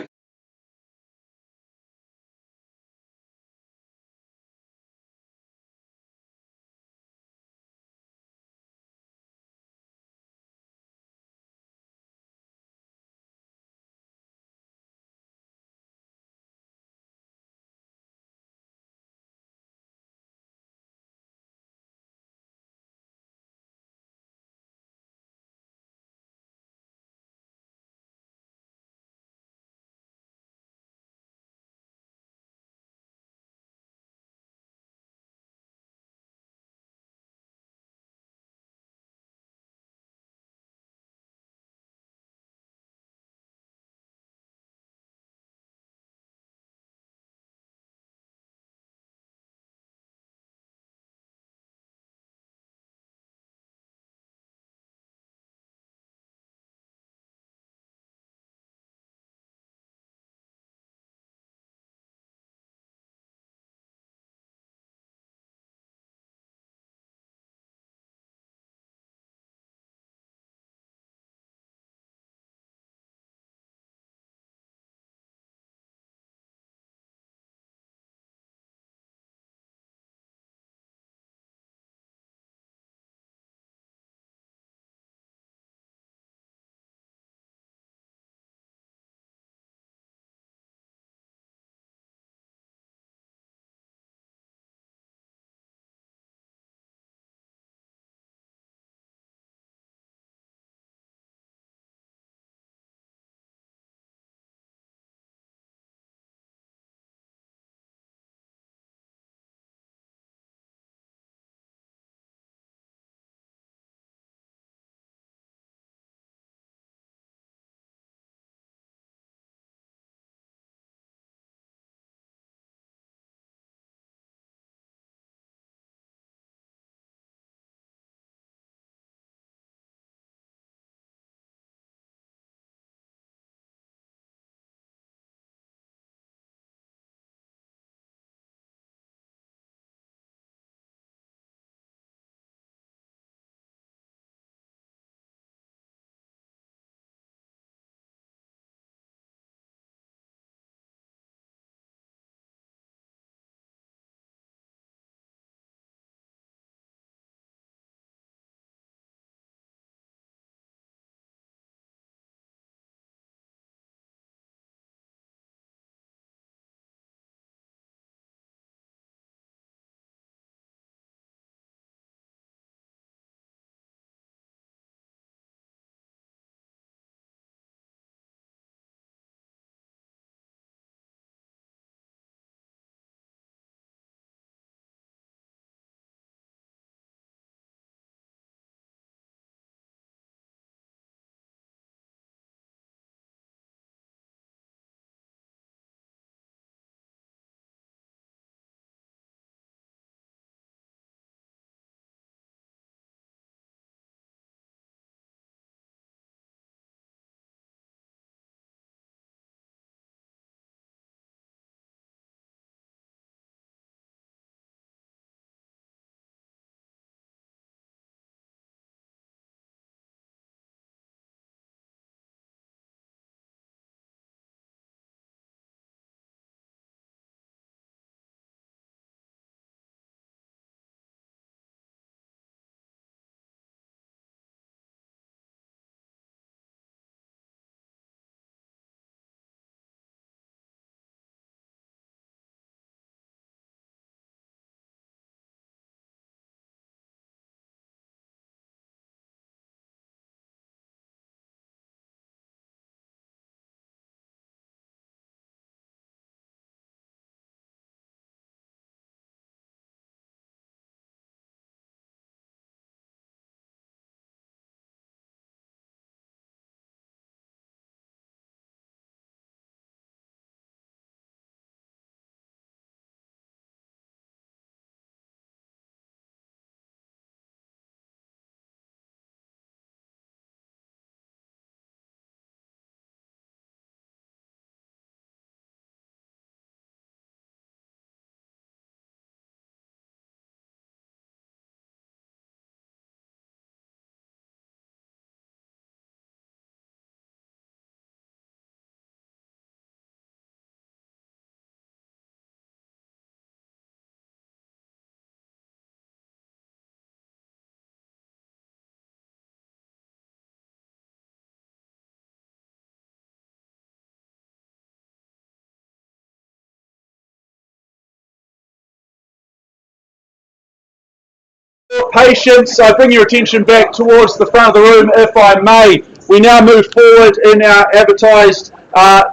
your patience. I bring your attention back towards the front of the room, if I may. We now move forward in our advertised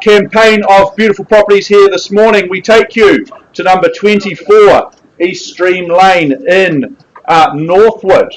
campaign of beautiful properties here this morning. We take you to number 24 East Stream Lane in Northwood.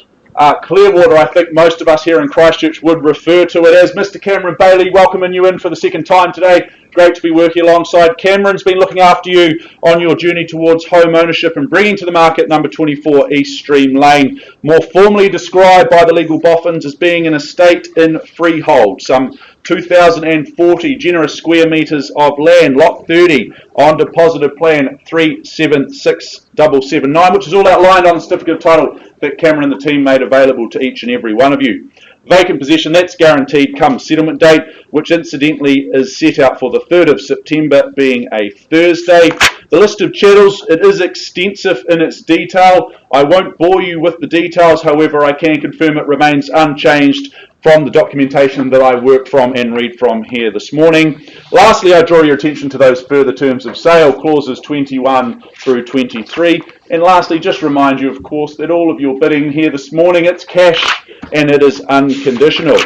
Clearwater, I think most of us here in Christchurch would refer to it as. Mr. Cameron Bailey, welcoming you in for the second time today. Great to be working alongside. Cameron's been looking after you on your journey towards home ownership and bringing to the market number 24 East Stream Lane, more formally described by the legal boffins as being an estate in freehold, some 2,040 generous square metres of land, lot 30 on deposited plan 376779, which is all outlined on the certificate of title that Cameron and the team made available to each and every one of you. Vacant possession, that's guaranteed come settlement date, which incidentally is set out for the 3rd of September, being a Thursday. The list of chattels, it is extensive in its detail. I won't bore you with the details, however, I can confirm it remains unchanged from the documentation that I work from and read from here this morning. Lastly, I draw your attention to those further terms of sale, clauses 21 through 23. And lastly, just remind you, of course, that all of your bidding here this morning, it's cash and it is unconditional.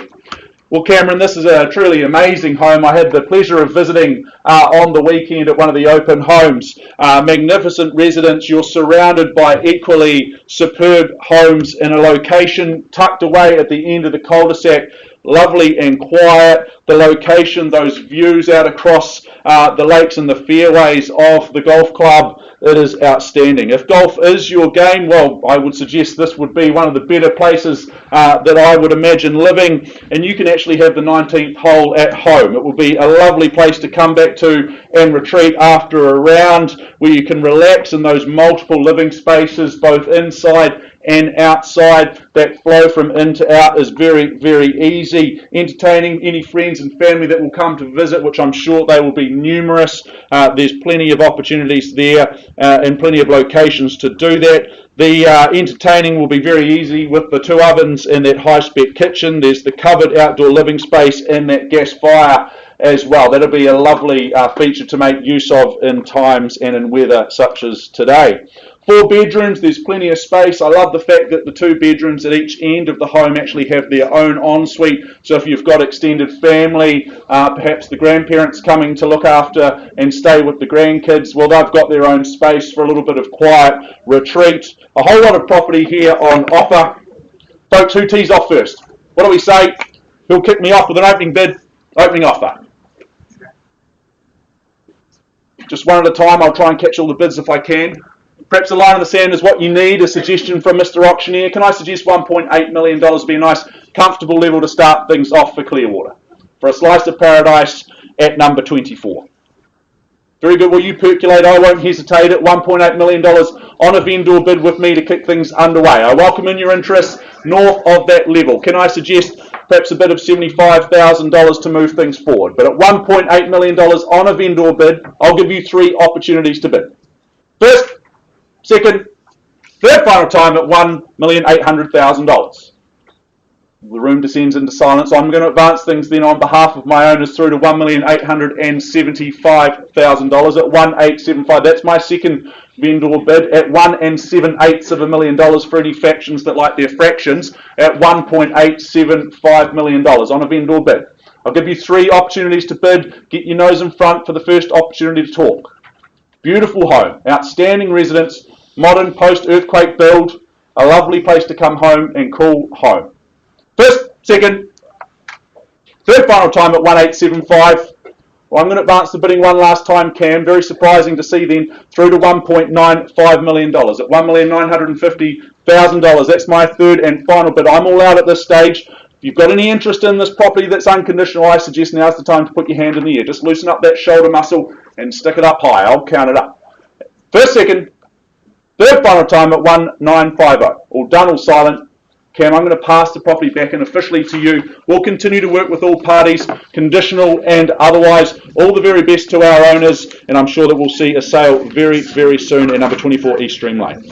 Well, Cameron, this is a truly amazing home. I had the pleasure of visiting on the weekend at one of the open homes. Magnificent residence. You're surrounded by equally superb homes in a location tucked away at the end of the cul-de-sac. Lovely and quiet. The location, those views out across the lakes and the fairways of the golf club, it is outstanding. If golf is your game, well, I would suggest this would be one of the better places that I would imagine living, and you can actually have the 19th hole at home. It will be a lovely place to come back to and retreat after a round where you can relax in those multiple living spaces, both inside and outside. That flow from in to out is very, very easy. Entertaining any friends and family that will come to visit, which I'm sure they will be numerous. There's plenty of opportunities there and plenty of locations to do that. The entertaining will be very easy with the 2 ovens and that high-spec kitchen. There's the covered outdoor living space and that gas fire as well. That'll be a lovely feature to make use of in times and in weather such as today. 4 bedrooms, there's plenty of space. I love the fact that the 2 bedrooms at each end of the home actually have their own ensuite. So if you've got extended family, perhaps the grandparents coming to look after and stay with the grandkids, well, they've got their own space for a little bit of quiet retreat. A whole lot of property here on offer. Folks, who tees off first? What do we say? Who'll kick me off with an opening bid, opening offer? Just one at a time. I'll try and catch all the bids if I can. Perhaps a line in the sand is what you need, a suggestion from Mr. Auctioneer. Can I suggest $1.8 million would be a nice, comfortable level to start things off for Clearwater? For a slice of paradise at number 24. Very good. Well, you percolate. I won't hesitate at $1.8 million on a vendor bid with me to kick things underway. I welcome in your interest north of that level. Can I suggest perhaps a bid of $75,000 to move things forward? But at $1.8 million on a vendor bid, I'll give you 3 opportunities to bid. First, second, third final time at $1,800,000. The room descends into silence. I'm going to advance things then on behalf of my owners through to $1,875,000 at 1,875. That's my second vendor bid at $1.78 million for any factions that like their fractions at $1.875 million on a vendor bid. I'll give you 3 opportunities to bid. Get your nose in front for the first opportunity to talk. Beautiful home, outstanding residence, modern post-earthquake build, a lovely place to come home and call home. First, second, third final time at 1,875. Well, I'm going to advance the bidding one last time, Cam. Very surprising to see then through to $1.95 million at $1,950,000. That's my third and final bid. I'm all out at this stage. If you've got any interest in this property that's unconditional, I suggest now's the time to put your hand in the air. Just loosen up that shoulder muscle and stick it up high. I'll count it up. First, second, third final time at 1,950. All done, all silent. Cam, I'm going to pass the property back in officially to you. We'll continue to work with all parties, conditional and otherwise. All the very best to our owners, and I'm sure that we'll see a sale very, very soon at number 24 East Stream Lane.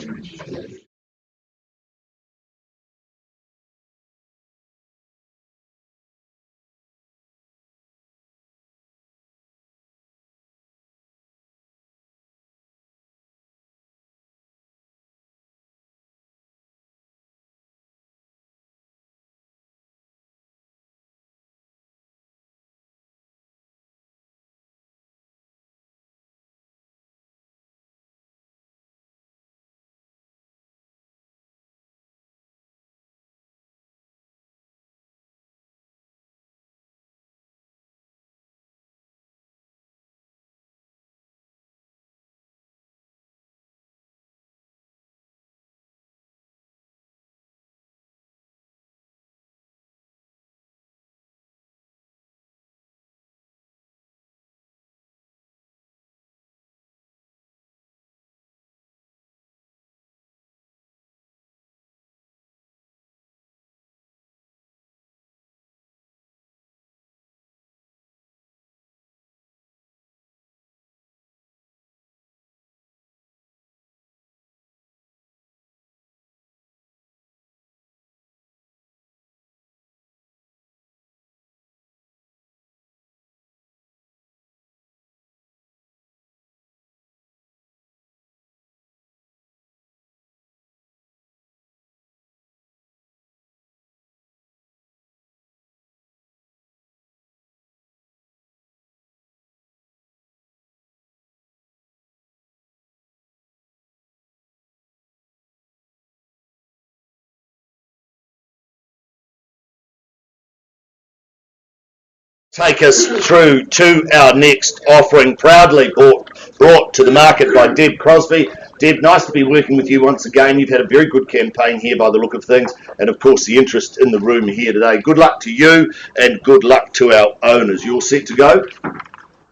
Take us through to our next offering, proudly brought to the market by Deb Crosby. Deb, nice to be working with you once again. You've had a very good campaign here by the look of things, and of course the interest in the room here today. Good luck to you and good luck to our owners. You all set to go?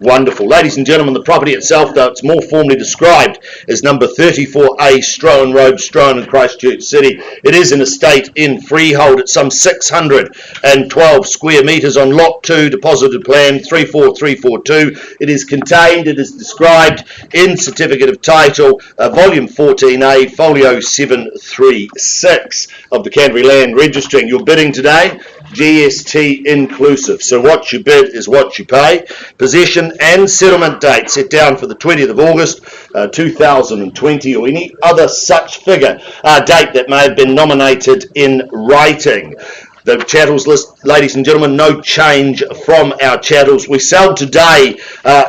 Wonderful. Ladies and gentlemen, the property itself, though it's more formally described as number 34A Strowan Road, Strowan in Christchurch City. It is an estate in freehold. It's some 612 square metres on Lot 2, deposited plan 34342. It is contained, it is described in Certificate of Title, Volume 14A, Folio 736 of the Canterbury Land Registry. You're bidding today, GST inclusive. So what you bid is what you pay. Possession and settlement date set down for the 20th of August 2020 or any other such figure, date that may have been nominated in writing. The chattels list, ladies and gentlemen, no change from our chattels. We sell today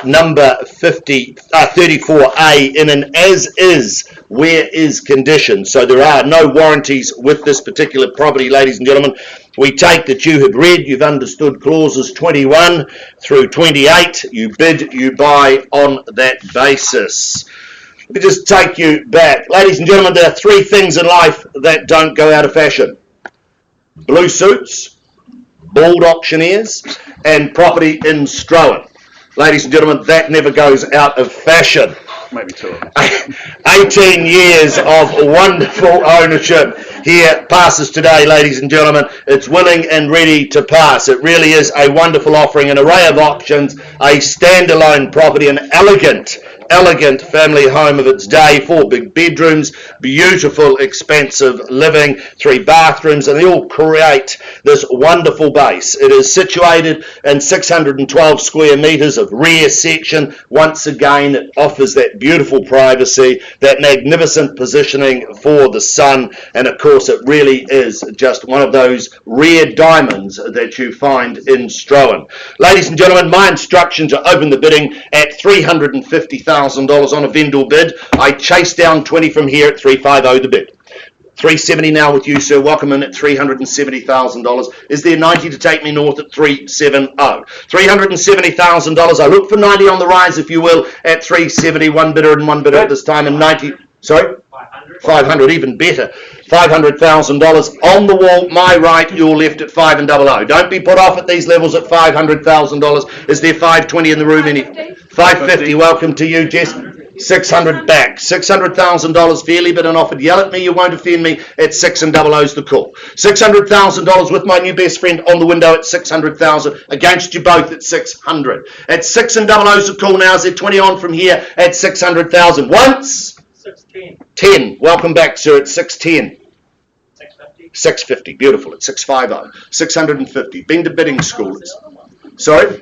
number 34A in an as-is, where-is condition. So there are no warranties with this particular property, ladies and gentlemen. We take that you have read, you've understood clauses 21 through 28. You bid, you buy on that basis. Let me just take you back. Ladies and gentlemen, there are three things in life that don't go out of fashion: blue suits, bald auctioneers, and property in Strowan. Ladies and gentlemen, that never goes out of fashion. Maybe two of them. 18 years of wonderful ownership here passes today, ladies and gentlemen. It's willing and ready to pass. It really is a wonderful offering, an array of options, a standalone property, an elegant family home of its day, 4 big bedrooms, beautiful, expansive living, 3 bathrooms, and they all create this wonderful base. It is situated in 612 square metres of rear section. Once again, it offers that beautiful privacy, that magnificent positioning for the sun, and of course it really is just one of those rare diamonds that you find in Strowan. Ladies and gentlemen, my instructions are open the bidding at $350,000 on a vendor bid. I chase down 20 from here at $350 the bid. $370 now with you, sir. Welcome in at $370,000. Is there 90 to take me north at $370? $370,000. I look for 90 on the rise, if you will, at $370. One bidder and one bidder at this time, and 90. Sorry? 500, even better. $500,000 on the wall, my right, your left at 500. Don't be put off at these levels at $500,000. Is there 520 in the room? Any? 550. Welcome to you, Jess. 600 back. $600,000 fairly bid and offered. Yell at me, you won't offend me. At 6 and 00's the call. $600,000 with my new best friend on the window at 600,000. Against you both at 600. At 6 and 00's the call now. Is there 20 on from here at 600,000? Once. 610. 10. Welcome back, sir, at 610. 650. 650. Beautiful. At 650. 650. Been to bidding school. Sorry?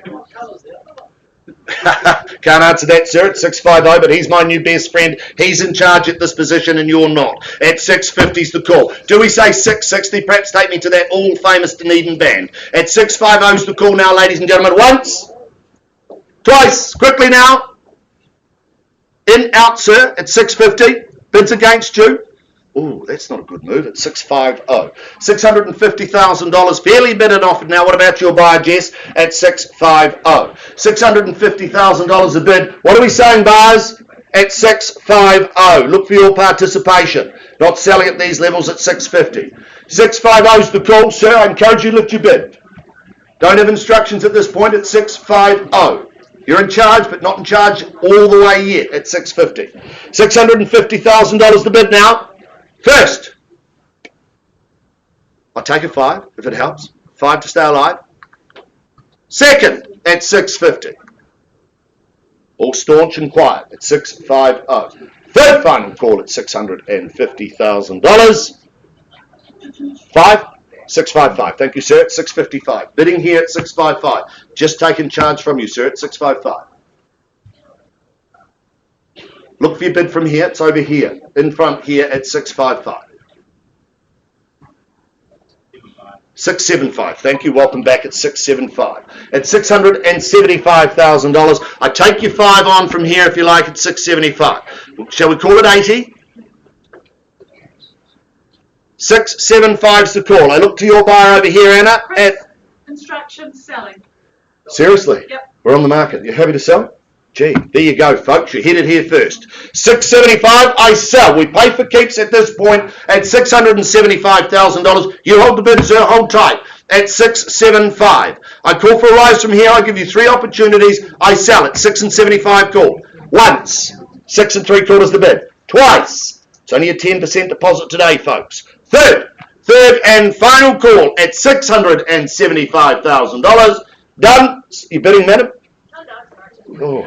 Can't answer that, sir, at 650, but he's my new best friend. He's in charge at this position and you're not. At 650's the call. Do we say 660? Perhaps take me to that all-famous Dunedin band. At 650's the call now, ladies and gentlemen. Once. Twice. Quickly now. In, out, sir, at 650. Bids against you. Oh, that's not a good move. At 650. $650,000. Fairly bid and offered now. What about your buyer, Jess? At 650. $650,000 a bid. What are we saying, buyers? At 650. Look for your participation. Not selling at these levels at 650. 650's the call, sir. I encourage you to lift your bid. Don't have instructions at this point at 650. You're in charge, but not in charge all the way yet at 650. $650,000 the bid now. First, I'll take a 5 if it helps. 5 to stay alive. Second, at 650. All staunch and quiet at 650. Third final call at $650,000. 5. 655. Thank you, sir. At 655. Bidding here at 655. Just taking charge from you, sir, at 655. Look for your bid from here. It's over here. In front here at 655. 675. Thank you. Welcome back at 675. At $675,000. I take your 5 on from here if you like at 675. Shall we call it 80? 675's the call. I look to your buyer over here, Anna, at Instructions selling. Seriously? Yep. We're on the market. You happy to sell? Gee, there you go, folks. You hit it here first. $675, I sell. We pay for keeps at this point at $675,000. You hold the bid, sir. Hold tight. At $675. I call for a rise from here. I give you 3 opportunities. I sell at $675 call. Once, 6 3/4 the bid. Twice, it's only a 10% deposit today, folks. Third and final call at $675,000. Done. You bidding, madam? Oh.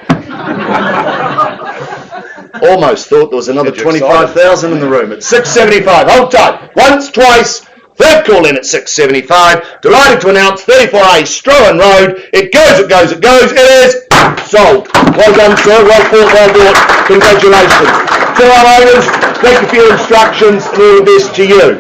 Almost thought there was another 25,000 in the room. At 675. Hold tight. Once, twice. Third call in at 675. Delighted to announce 34A Strowan Road. It goes. It is sold. Well done, sir. Well fought, well bought. Congratulations. To our owners, thank you for your instructions and all the best to you.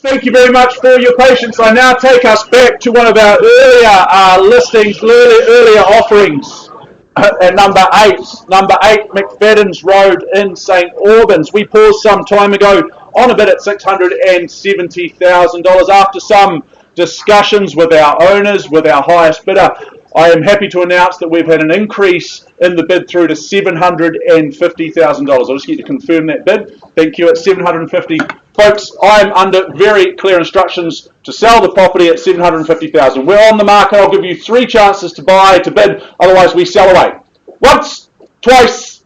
Thank you very much for your patience. I now take us back to one of our earlier listings, earlier offerings. At number 8 McFadden's Road in St Albans. We paused some time ago on a bid at $670,000 after some discussions with our owners, with our highest bidder. I am happy to announce that we've had an increase in the bid through to $750,000. I'll just get to confirm that bid. Thank you. At $750,000. Folks, I'm under very clear instructions to sell the property at $750,000. We're on the market. I'll give you 3 chances to buy, to bid. Otherwise, we sell away. Once, twice,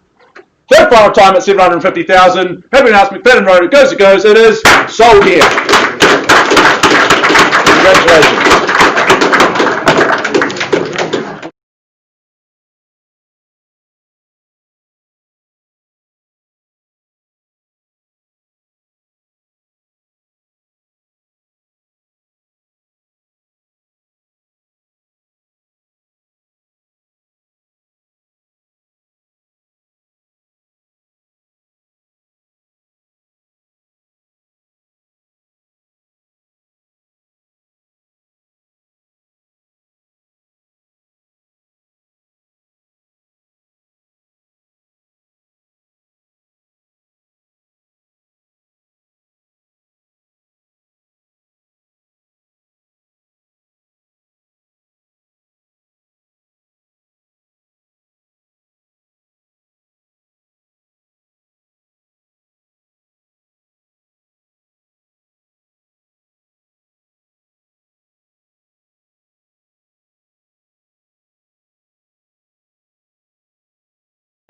third final time at $750,000. Happy to announce McFadden Road. It goes, it is sold here. Congratulations.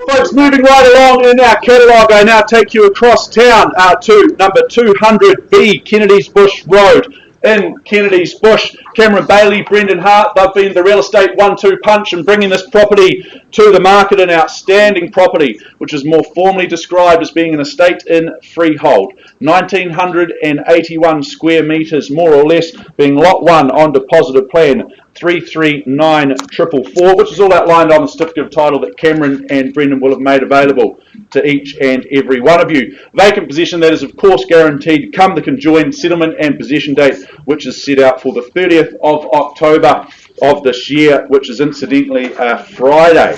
Folks, moving right along in our catalogue, I now take you across town to number 200B, Kennedy's Bush Road. In Kennedy's Bush, Cameron Bailey, Brendan Hart, they've been the real estate 1-2 punch and bringing this property to the market, an outstanding property, which is more formally described as being an estate in freehold. 1,981 square metres, more or less, being Lot 1 on deposited plan 339444, which is all outlined on the certificate of title that Cameron and Brendan will have made available to each and every one of you. Vacant possession that is of course guaranteed come the conjoined settlement and possession date, which is set out for the 30th of October of this year, which is incidentally a Friday.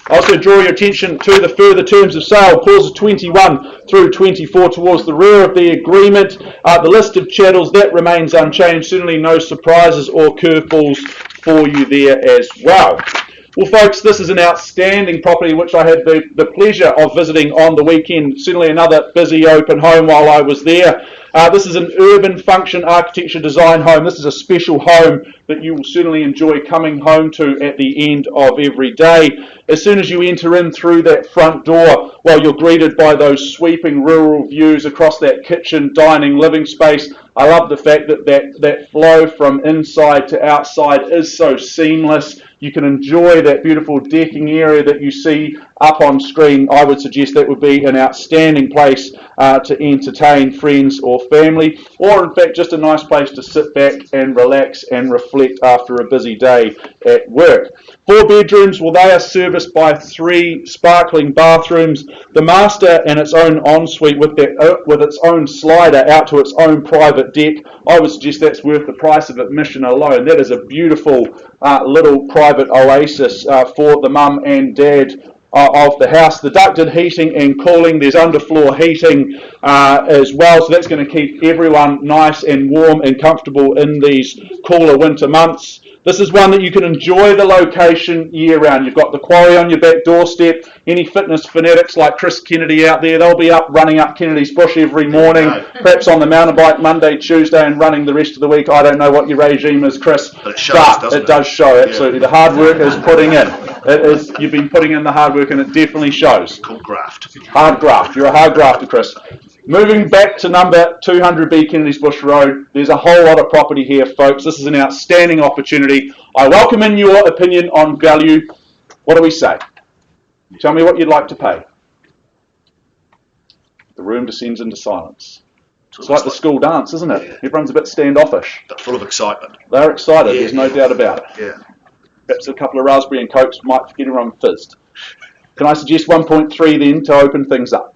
I also draw your attention to the further terms of sale, clauses 21 through 24 towards the rear of the agreement. The list of chattels, that remains unchanged. Certainly no surprises or curveballs for you there as well. Well, folks, this is an outstanding property which I had the pleasure of visiting on the weekend. Certainly another busy open home while I was there. This is an urban function architecture design home. This is a special home that you will certainly enjoy coming home to at the end of every day. As soon as you enter in through that front door, well, you're greeted by those sweeping rural views across that kitchen, dining, living space. I love the fact that that flow from inside to outside is so seamless. You can enjoy that beautiful decking area that you see up on screen. I would suggest that would be an outstanding place to entertain friends or family, or in fact just a nice place to sit back and relax and reflect after a busy day at work. 4 bedrooms, well, they are serviced by 3 sparkling bathrooms, the master and its own ensuite with its own slider out to its own private deck. I would suggest that's worth the price of admission alone. That is a beautiful little private oasis for the mum and dad of the house. The ducted heating and cooling, there's underfloor heating as well, so that's going to keep everyone nice and warm and comfortable in these cooler winter months. This is one that you can enjoy the location year-round. You've got the quarry on your back doorstep. Any fitness fanatics like Chris Kennedy out there, they'll be running up Kennedy's Bush every morning, perhaps on the mountain bike Monday, Tuesday, and running the rest of the week. I don't know what your regime is, Chris, but it shows, doesn't it does show, absolutely. Yeah. The hard work is putting in. You've been putting in the hard work, and it definitely shows. Called graft. Hard graft. You're a hard grafter, Chris. Moving back to number 200B Kennedy's Bush Road, there's a whole lot of property here, folks. This is an outstanding opportunity. I welcome in your opinion on value. What do we say? Tell me what you'd like to pay. The room descends into silence. It's like the school dance, isn't it? Yeah. Everyone's a bit standoffish. But full of excitement. They're excited, there's no doubt about it. Yeah. Perhaps a couple of raspberry and cokes might get everyone fizzed. Can I suggest 1.3 then to open things up?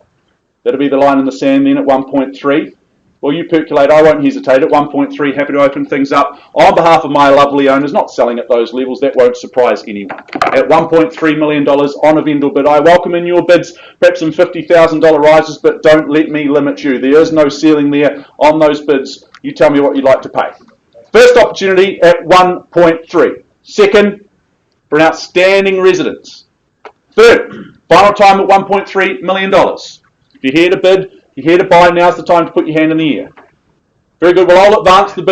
That'll be the line in the sand then at 1.3. Well, you percolate, I won't hesitate. At 1.3, happy to open things up. On behalf of my lovely owners, not selling at those levels, that won't surprise anyone. At $1.3 million on a vendor bid, I welcome in your bids, perhaps some $50,000 rises, but don't let me limit you. There is no ceiling there on those bids. You tell me what you'd like to pay. First opportunity at 1.3. Second, for an outstanding residence. Third, final time at $1.3 million. If you're here to bid, you're here to buy, now's the time to put your hand in the air. Very good. Well, I'll advance the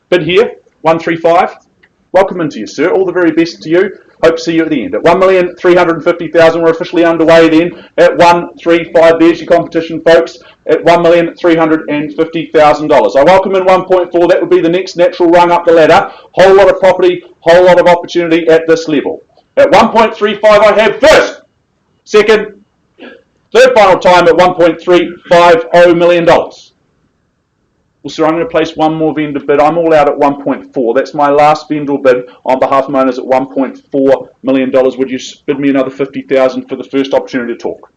bid here, 135. Welcome into you, sir. All the very best to you. Hope to see you at the end. At $1,350,000, we're officially underway then. At 135, there's your competition, folks. At $1,350,000. I welcome in 1.4. That would be the next natural rung up the ladder. Whole lot of property, whole lot of opportunity at this level. At 1.35, I have first, second, third final time at $1.350 million. Well, sir, I'm going to place one more vendor bid. I'm all out at 1.4. That's my last vendor bid on behalf of my owners at $1.4 million. Would you bid me another $50,000 for the first opportunity to talk?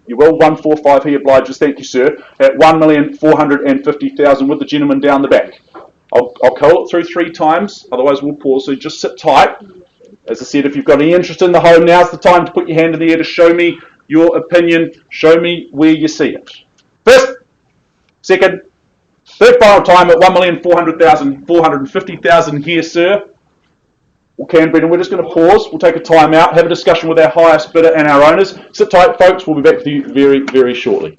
You will. 145 he obliges. Thank you, sir. At $1,450,000 with the gentleman down the back. I'll call it through 3 times. Otherwise, we'll pause. So just sit tight. As I said, if you've got any interest in the home, now's the time to put your hand in the air to show me your opinion. Show me where you see it. First, second, third final time at $1,450,000 here, sir. Okay, Brendan, we're just going to pause. We'll take a time out, have a discussion with our highest bidder and our owners. Sit tight, folks. We'll be back with you very, very shortly.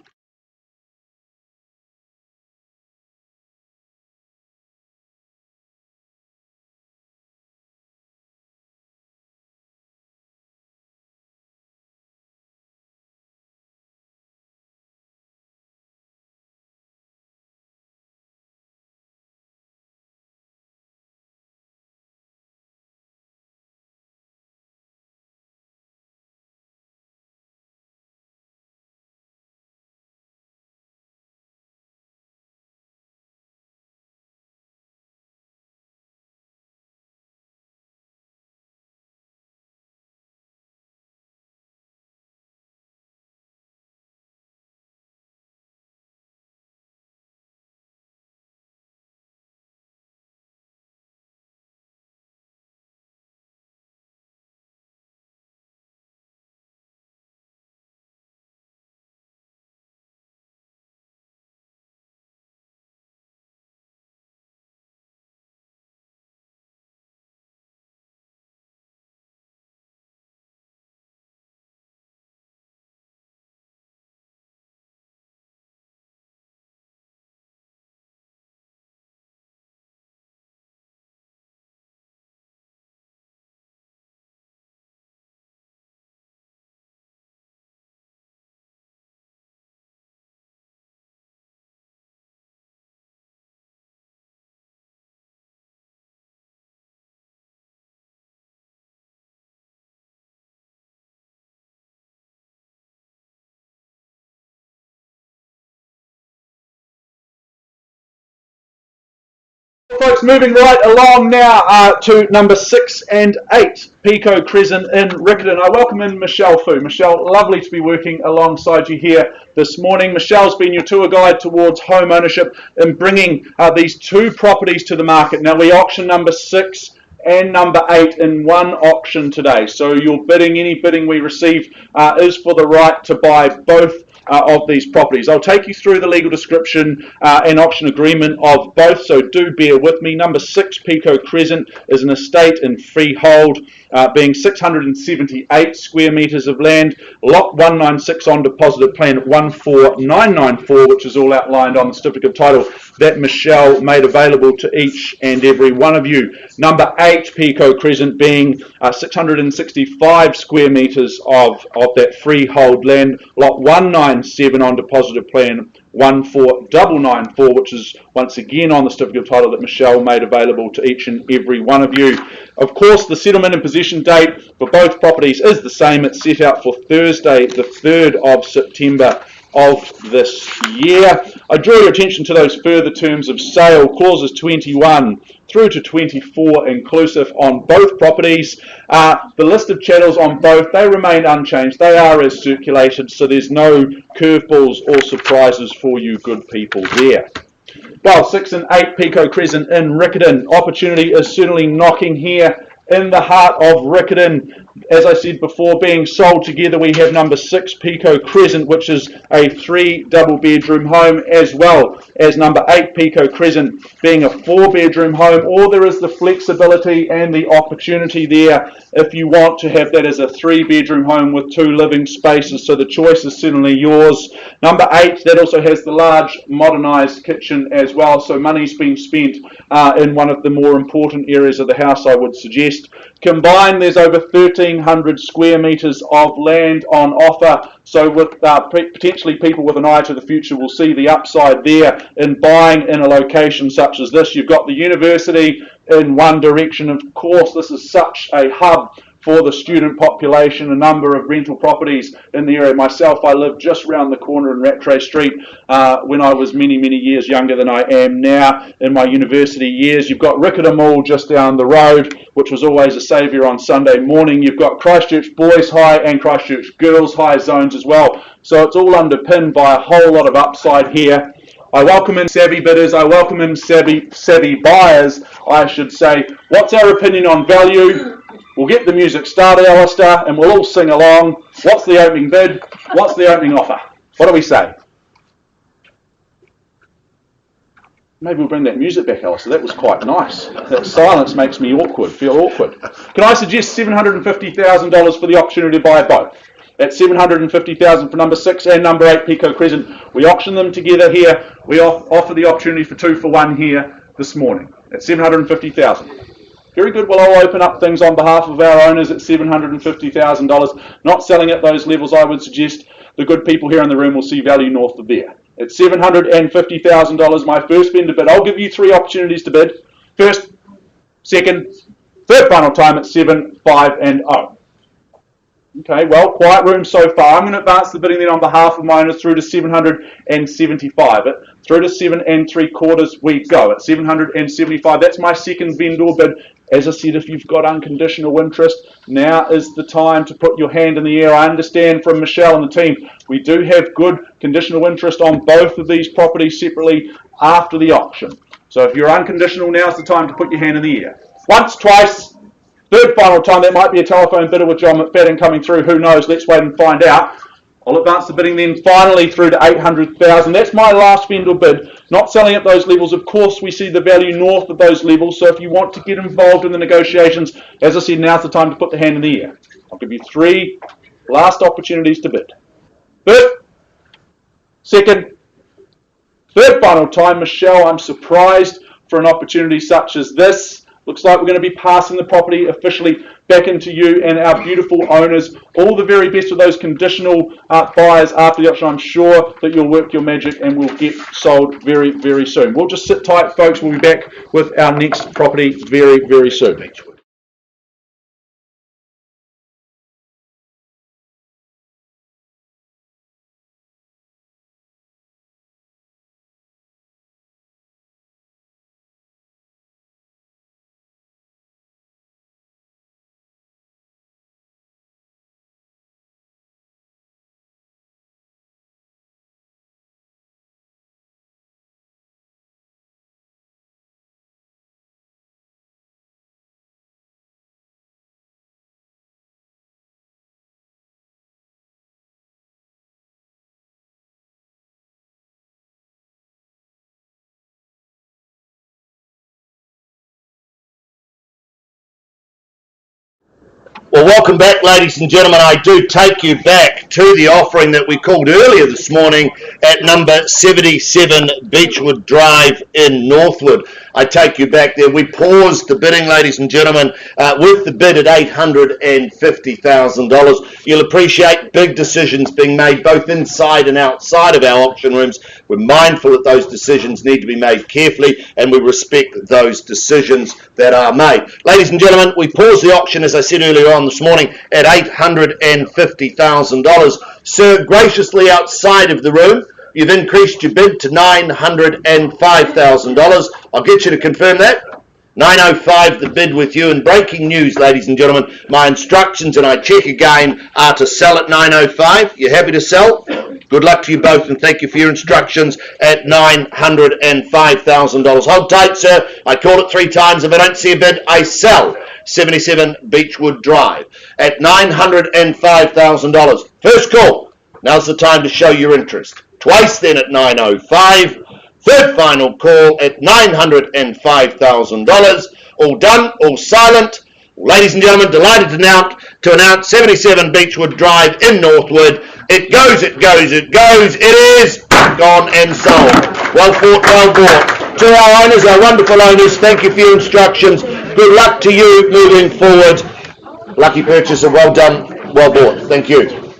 Folks, moving right along now to number 6 and 8, Pico Crescent in Riccarton. I welcome in Michelle Fu. Michelle, lovely to be working alongside you here this morning. Michelle's been your tour guide towards home ownership in bringing these 2 properties to the market. Now, we auction number 6 and number 8 in one auction today. So your bidding, any bidding we receive is for the right to buy both of these properties. I'll take you through the legal description and auction agreement of both, so do bear with me. Number 6, Pico Crescent, is an estate in freehold, being 678 square metres of land, lot 196 on deposited plan 14994, which is all outlined on the certificate of title that Michelle made available to each and every one of you. Number 8, Pico Crescent, being 665 square metres of that freehold land, lot 197 on deposited plan 14994, which is once again on the certificate of title that Michelle made available to each and every one of you. Of course, the settlement and possession date for both properties is the same. It's set out for Thursday, the 3rd of September of this year. I draw your attention to those further terms of sale, clauses 21 through to 24 inclusive on both properties. The list of chattels on both, they remain unchanged. They are as circulated, so there's no curveballs or surprises for you good people there. Well, 6 and 8 Pico Crescent in Riccarton. Opportunity is certainly knocking here in the heart of Riccarton. As I said before, being sold together, we have number 6 Pico Crescent, which is a 3 double-bedroom home, as well as number 8 Pico Crescent being a 4-bedroom home, or there is the flexibility and the opportunity there if you want to have that as a 3-bedroom home with 2 living spaces, so the choice is certainly yours. Number 8, that also has the large modernised kitchen as well, so money's been spent in one of the more important areas of the house, I would suggest. Combined, there's over 1,300 square metres of land on offer, so with potentially people with an eye to the future will see the upside there in buying in a location such as this. You've got the university in one direction. Of course, this is such a hub for the student population, a number of rental properties in the area. Myself, I lived just round the corner in Rattray Street when I was many, many years younger than I am now in my university years. You've got Ricketta Mall just down the road, which was always a saviour on Sunday morning. You've got Christchurch Boys High and Christchurch Girls High zones as well. So it's all underpinned by a whole lot of upside here. I welcome in savvy bidders, I welcome in savvy buyers, I should say. What's our opinion on value? We'll get the music started, Alistair, and we'll all sing along. What's the opening bid? What's the opening offer? What do we say? Maybe we'll bring that music back, Alistair. That was quite nice. That silence makes me feel awkward. Can I suggest $750,000 for the opportunity to buy both? At $750,000 for number 6 and number 8 Pico Crescent. We auction them together here. We offer the opportunity for 2 for 1 here this morning at $750,000. Very good. Well, I'll open up things on behalf of our owners at $750,000. Not selling at those levels, I would suggest the good people here in the room will see value north of there. At $750,000, my first vendor bid. I'll give you 3 opportunities to bid. First, second, third final time at 7, 5 and 0. Okay, well, quiet room so far. I'm going to advance the bidding then on behalf of my owners through to 775. Through to 7 3/4 we go at 775. That's my second vendor bid. As I said, if you've got unconditional interest, now is the time to put your hand in the air. I understand from Michelle and the team, we do have good conditional interest on both of these properties separately after the auction. So if you're unconditional, now's the time to put your hand in the air. Once, twice, third final time, that might be a telephone bidder with John McFadden coming through. Who knows? Let's wait and find out. I'll advance the bidding then finally through to $800,000. That's my last vendor bid. Not selling at those levels. Of course, we see the value north of those levels. So if you want to get involved in the negotiations, as I said, now's the time to put the hand in the air. I'll give you 3 last opportunities to bid. First, second, third final time. Michelle, I'm surprised for an opportunity such as this. Looks like we're going to be passing the property officially back into you and our beautiful owners. All the very best of those conditional buyers after the auction. I'm sure that you'll work your magic and will get sold very, very soon. We'll just sit tight, folks. We'll be back with our next property very, very soon. Well, welcome back, ladies and gentlemen. I do take you back to the offering that we called earlier this morning at number 77 Beechwood Drive in Northwood. I take you back there. We paused the bidding, ladies and gentlemen, with the bid at $850,000. You'll appreciate big decisions being made both inside and outside of our auction rooms. We're mindful that those decisions need to be made carefully, and we respect those decisions that are made. Ladies and gentlemen, we paused the auction, as I said earlier on this morning, at $850,000. Sir, graciously outside of the room, you've increased your bid to $905,000. I'll get you to confirm that. 905 the bid with you. And breaking news, ladies and gentlemen, my instructions, and I check again, are to sell at 905. You happy to sell? Good luck to you both, and thank you for your instructions at $905,000. Hold tight, sir. I call it 3 times. If I don't see a bid, I sell 77 Beechwood Drive at $905,000. First call. Now's the time to show your interest. Twice then at 905. Third final call at $905,000. All done, all silent. Ladies and gentlemen, delighted to announce 77 Beechwood Drive in Northwood. It goes, it goes, it goes. It is gone and sold. Well fought, well bought. To our owners, our wonderful owners, thank you for your instructions. Good luck to you moving forward. Lucky purchaser, well done, well bought. Thank you.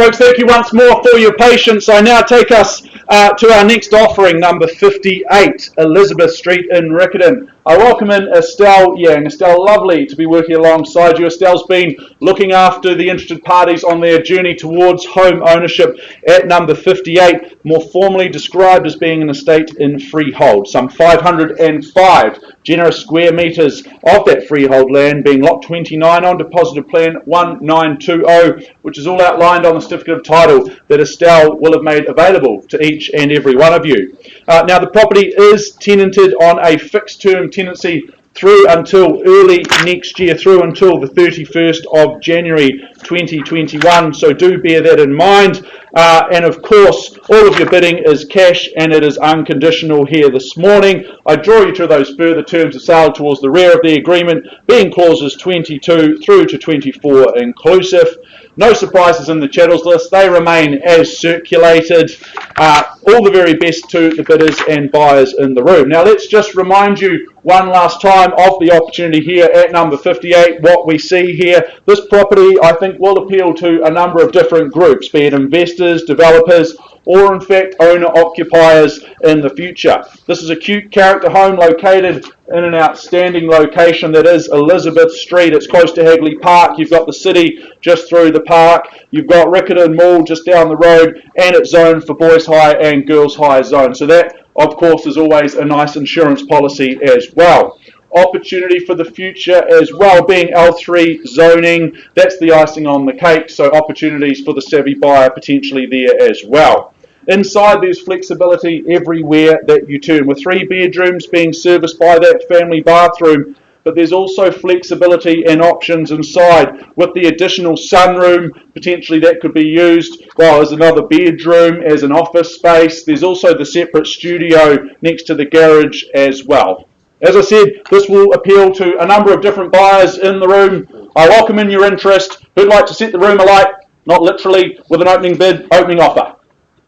Folks, thank you once more for your patience. I now take us to our next offering, number 58, Elizabeth Street in Riccarton. I welcome in Estelle Yang. Estelle, lovely to be working alongside you. Estelle's been looking after the interested parties on their journey towards home ownership at number 58, more formally described as being an estate in freehold. Some 505 generous square metres of that freehold land being lot 29 on deposited plan 1920, which is all outlined on the certificate of title that Estelle will have made available to each and every one of you. Now, the property is tenanted on a fixed term tenancy through until early next year, through until the 31st of January 2021, so do bear that in mind. And of course, all of your bidding is cash and it is unconditional here this morning. I draw you to those further terms of sale towards the rear of the agreement, being clauses 22 through to 24 inclusive. No surprises in the chattels list, they remain as circulated. All the very best to the bidders and buyers in the room. Now let's just remind you one last time of the opportunity here at number 58. What we see here, this property I think will appeal to a number of different groups, be it investors, developers, or in fact owner-occupiers in the future. This is a cute character home located in an outstanding location that is Elizabeth Street. It's close to Hagley Park. You've got the city just through the park. You've got Riccarton Mall just down the road, and it's zoned for boys high and girls high zone. So that, of course, is always a nice insurance policy as well. Opportunity for the future as well, being L3 zoning. That's the icing on the cake, so opportunities for the savvy buyer potentially there as well. Inside, there's flexibility everywhere that you turn, with 3 bedrooms being serviced by that family bathroom, but there's also flexibility and options inside with the additional sunroom, potentially that could be used well as another bedroom, as an office space. There's also the separate studio next to the garage as well. As I said, this will appeal to a number of different buyers in the room. I welcome in your interest. Who'd like to set the room alight, not literally, with an opening bid, opening offer?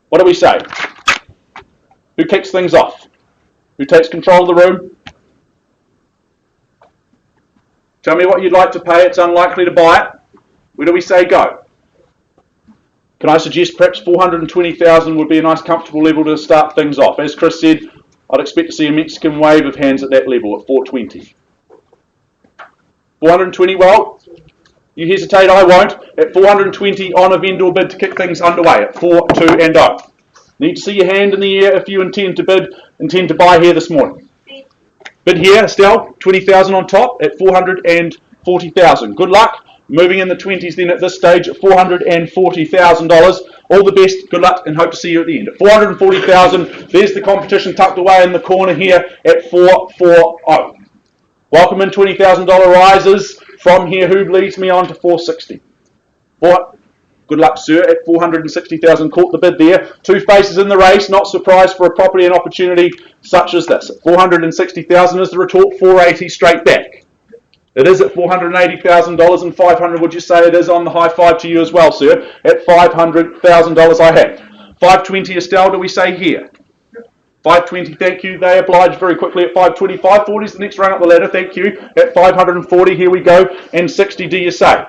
What do we say? Who kicks things off? Who takes control of the room? Tell me what you'd like to pay. It's unlikely to buy it. Where do we say go? Can I suggest perhaps 420,000 would be a nice comfortable level to start things off? As Chris said, I'd expect to see a Mexican wave of hands at that level at 420. 420, well, you hesitate, I won't. At 420 on a vendor bid to kick things underway at 4, 2 and 0. Need to see your hand in the air if you intend to buy here this morning. Bid here, Estelle, 20,000 on top at 440,000. Good luck. Moving in the 20s then at this stage at $440,000. All the best, good luck, and hope to see you at the end. At 440,000, there's the competition tucked away in the corner here at 440. Welcome in $20,000 rises. From here, who leads me on to 460? Good luck, sir, at 460,000. Caught the bid there. 2 faces in the race. Not surprised for a property and opportunity such as this. At 460,000 is the retort. 480 straight back. It is at $480,000 and 500. Would you say it is on the high five to you as well, sir? At $500,000 I have. 520, Estelle, do we say here? 520, thank you. They oblige very quickly at 520. 540 is the next rung up the ladder, thank you. At 540, here we go. And 60, do you say?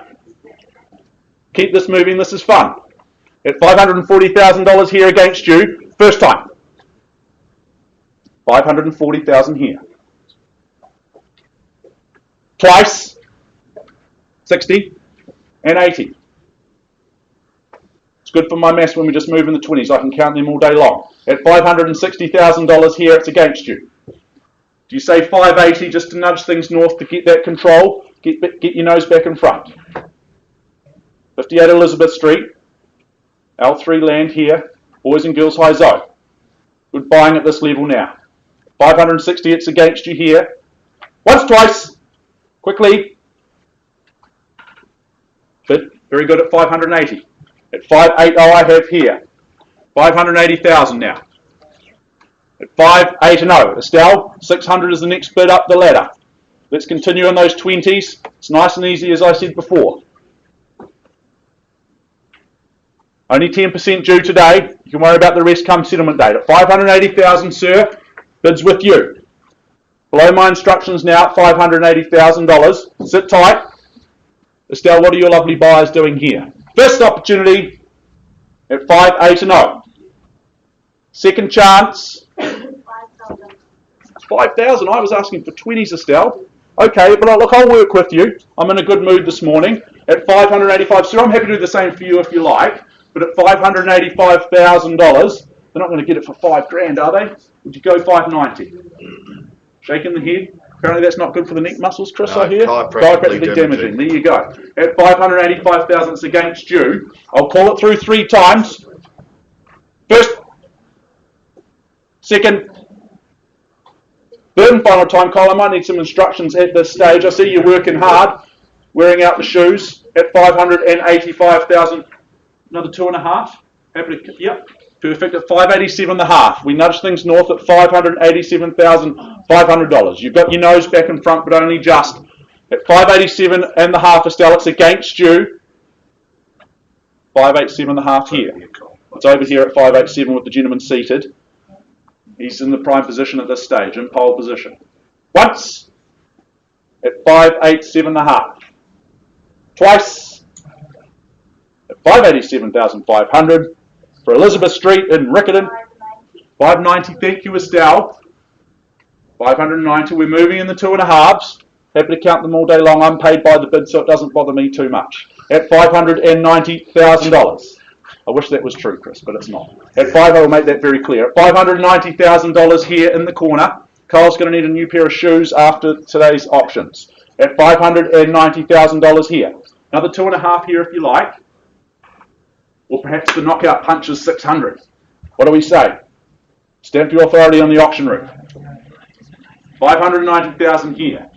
Keep this moving, this is fun. At $540,000 here against you, first time. 540,000 here. Twice, 60 and 80. It's good for my maths when we just move in the 20s. I can count them all day long. At $560,000 here, it's against you. Do you say 580 just to nudge things north to get that control? Get your nose back in front. 58 Elizabeth Street. L3 land here. Boys and girls high zone. Good buying at this level now. 560, it's against you here. Once, twice. Quickly. Bid. Very good at 580. At 580 I have here. 580,000 now. At 580, Estelle, 600 is the next bid up the ladder. Let's continue in those 20s. It's nice and easy as I said before. Only 10% due today. You can worry about the rest come settlement date. At 580,000, sir, bids with you. Below my instructions now at $580,000. Sit tight. Estelle, what are your lovely buyers doing here? First opportunity, at 580. Second chance. 5,000. I was asking for 20s, Estelle. Okay, but look, I'll work with you. I'm in a good mood this morning. At 585, sir, I'm happy to do the same for you if you like. But at $585,000, they're not going to get it for $5,000, are they? Would you go 590? Shaking the head. Apparently that's not good for the neck muscles, Chris, No, I hear. chiropractically Damaging. There you go. At 585,000, it's against you. I'll call it through 3 times. First, second, third and final time. Kyle, I might need some instructions at this stage. I see you're working hard, wearing out the shoes. At 585,000, another 2.5. Happy to, yep. Perfect at 587.5. We nudge things north at $587,500. You've got your nose back in front, but only just. At 587.5, Estelle, it's against you. 587.5 here. It's over here at 587 with the gentleman seated. He's in the prime position at this stage, in pole position. Once at 587.5. Twice at 587,500. For Elizabeth Street in Riccarton, 590. Thank you, Estelle. 590. We're moving in the 2.5s. Happy to count them all day long. I'm paid by the bid, so it doesn't bother me too much. At $590,000. I wish that was true, Chris, but it's not. At 5, I will make that very clear. At $590,000 here in the corner. Kyle's going to need a new pair of shoes after today's options. At $590,000 here. Another 2.5 here if you like. Or perhaps the knockout punch is 600. What do we say? Stamp your authority on the auction room. 590,000 here.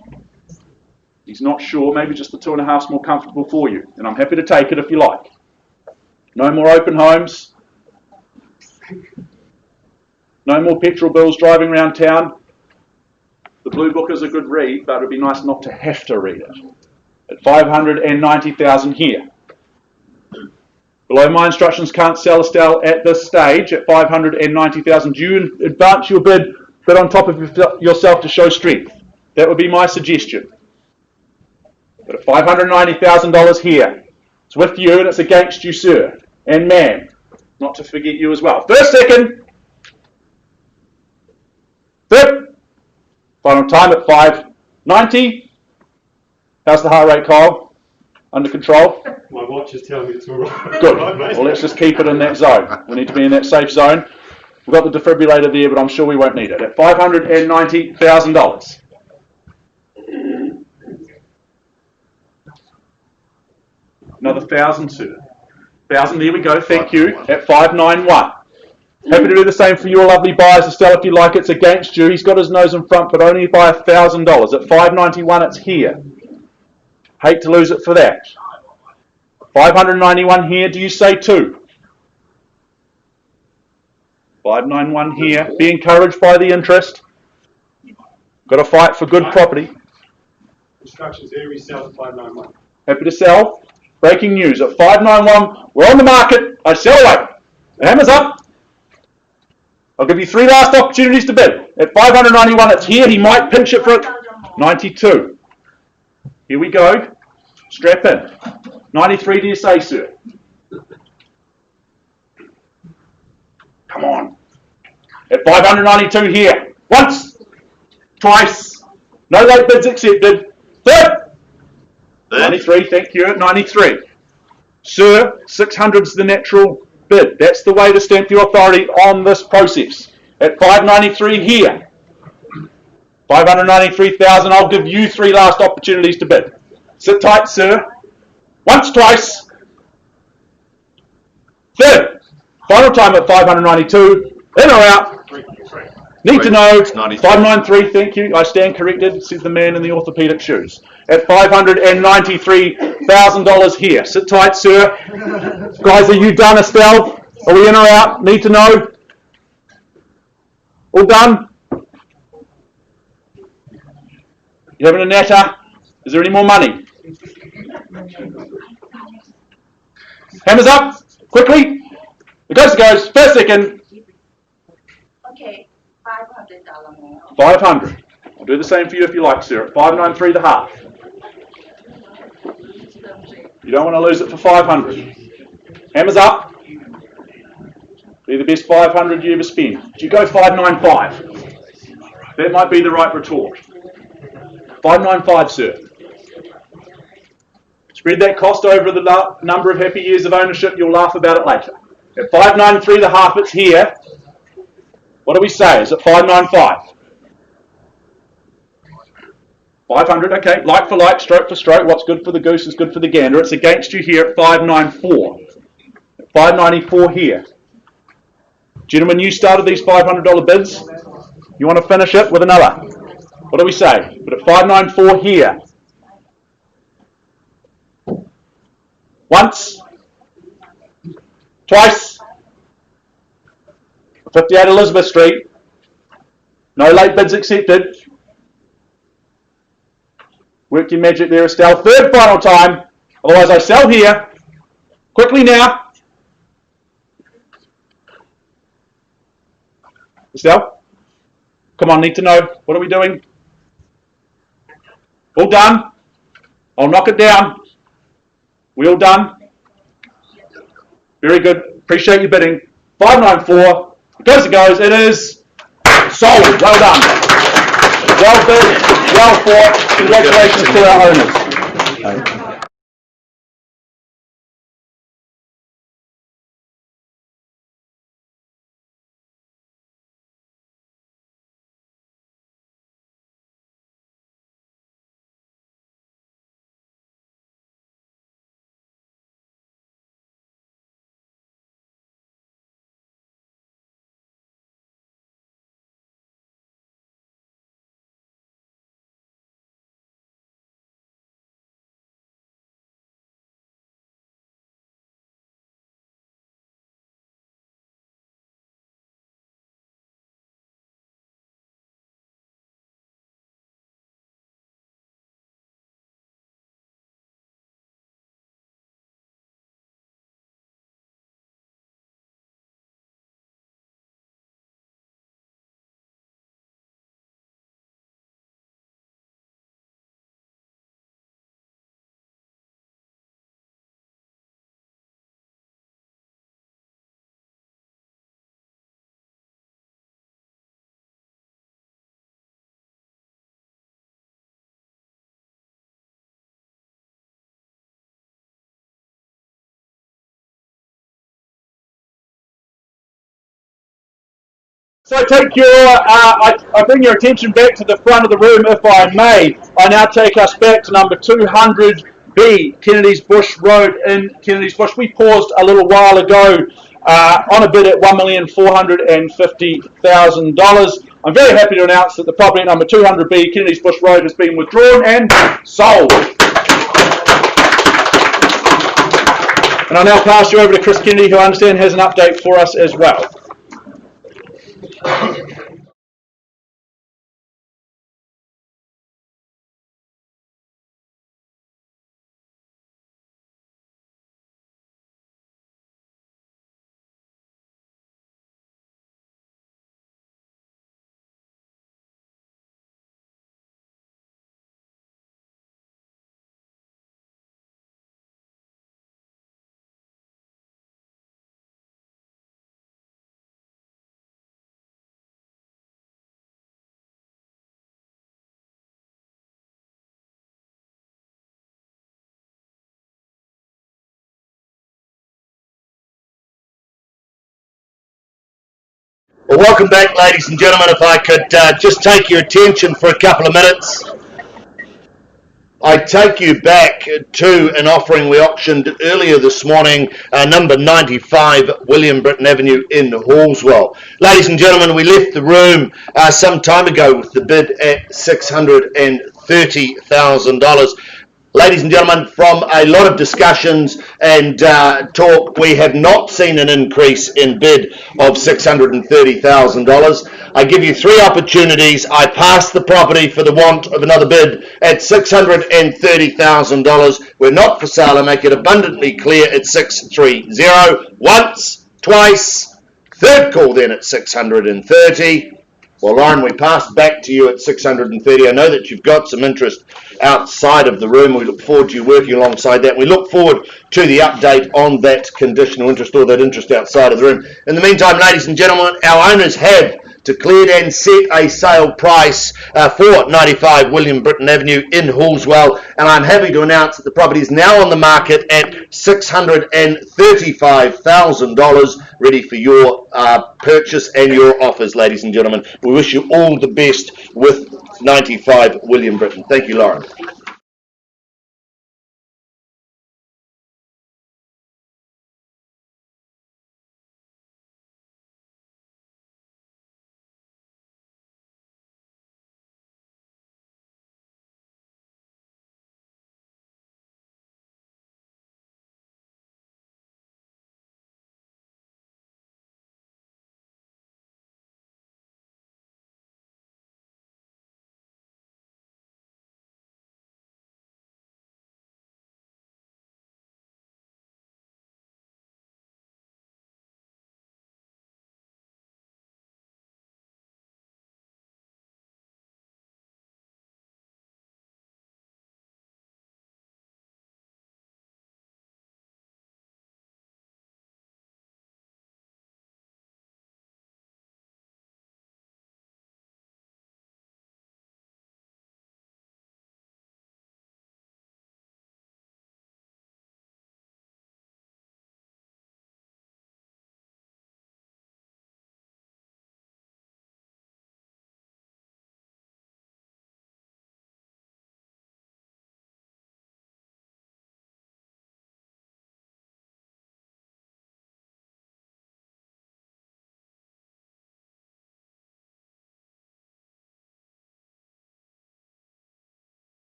He's not sure. Maybe just the 2.5 is more comfortable for you. And I'm happy to take it if you like. No more open homes. No more petrol bills driving around town. The Blue Book is a good read, but it would be nice not to have to read it. At 590,000 here. Below my instructions, can't sell Estelle at this stage at 590,000. Do you advance your bid on top of yourself to show strength? That would be my suggestion. But at $590,000 here, it's with you and it's against you, sir and ma'am. Not to forget you as well. First, second, third. Final time at 590. How's the heart rate, Kyle? Under control? My watch is telling me it's all right. Good. Well, let's just keep it in that zone. We need to be in that safe zone. We've got the defibrillator there, but I'm sure we won't need it. At $590,000. Another 1,000, sir. 1,000, there we go. Thank you. At 591. Happy to do the same for your lovely buyers, Estelle, if you like. It's against you. He's got his nose in front, but only by $1,000. At 591, it's here. Hate to lose it for that. 591 here. Do you say 2? 591 here. Be encouraged by the interest. Got to fight for good property. Instructions here, we sell at 591. Happy to sell. Breaking news at 591. We're on the market. I sell away. The hammer's up. I'll give you 3 last opportunities to bid. At 591, it's here. He might pinch it for it. 92. Here we go. Strap in. 93, do you say, sir? Come on. At 592 here. Once. Twice. No late bids accepted. Third. 93, thank you. At 93. Sir, 600's the natural bid. That's the way to stamp your authority on this process. At 593 here. 593,000, I'll give you 3 last opportunities to bid. Sit tight, sir. Once, twice. Third. Final time at 592. In or out? Need to know. 593, thank you. I stand corrected, says the man in the orthopedic shoes. At $593,000 here. Sit tight, sir. Guys, are you done, Estelle? Are we in or out? Need to know. All done? You having a natter? Is there any more money? Hammers up, quickly. The ghost goes, first, second. Okay, $500 more. 500. I'll do the same for you if you like, sir. At 593 the half. You don't want to lose it for 500. Hammers up. Be the best 500 you ever spend. Do you go 595? That might be the right retort. 595, sir. Spread that cost over the number of happy years of ownership, you'll laugh about it later. At 593 the half, it's here. What do we say? Is it 595? 500, okay. Like for like, stroke for stroke. What's good for the goose is good for the gander. It's against you here at 594. 594 here. Gentlemen, you started these $500 bids. You want to finish it with another. What do we say? But at 594 here. Once. Twice. 58 Elizabeth Street. No late bids accepted. Work your magic there, Estelle. Third final time. Otherwise I sell here. Quickly now. Estelle? Come on, need to know. What are we doing? All done. I'll knock it down. We all done? Very good. Appreciate your bidding. 594. It goes, it goes. It is sold. Well done. Well bid. Well fought. Congratulations to our owners. So take your, I bring your attention back to the front of the room, if I may. I now take us back to number 200B, Kennedy's Bush Road in Kennedy's Bush. We paused a little while ago on a bid at $1,450,000. I'm very happy to announce that the property at number 200B, Kennedy's Bush Road, has been withdrawn and sold. And I'll now pass you over to Chris Kennedy, who I understand has an update for us as well. Well, welcome back, ladies and gentlemen. If I could just take your attention for a couple of minutes. I take you back to an offering we auctioned earlier this morning, number 95 William Britton Avenue in Hallswell. Ladies and gentlemen, we left the room some time ago with the bid at $630,000. Ladies and gentlemen, from a lot of discussions and talk, we have not seen an increase in bid of $630,000. I give you three opportunities. I pass the property for the want of another bid at $630,000. We're not for sale. I make it abundantly clear at 630. Once, twice, third call then at 630. Well, Lauren, we pass back to you at 630. I know that you've got some interest outside of the room. We look forward to you working alongside that. We look forward to the update on that conditional interest or that interest outside of the room. In the meantime, ladies and gentlemen, our owners have declared and set a sale price for 95 William Britton Avenue in Hallswell, and I'm happy to announce that the property is now on the market at $635,000, ready for your purchase and your offers, ladies and gentlemen. We wish you all the best with 95 William Britton. Thank you, Lauren.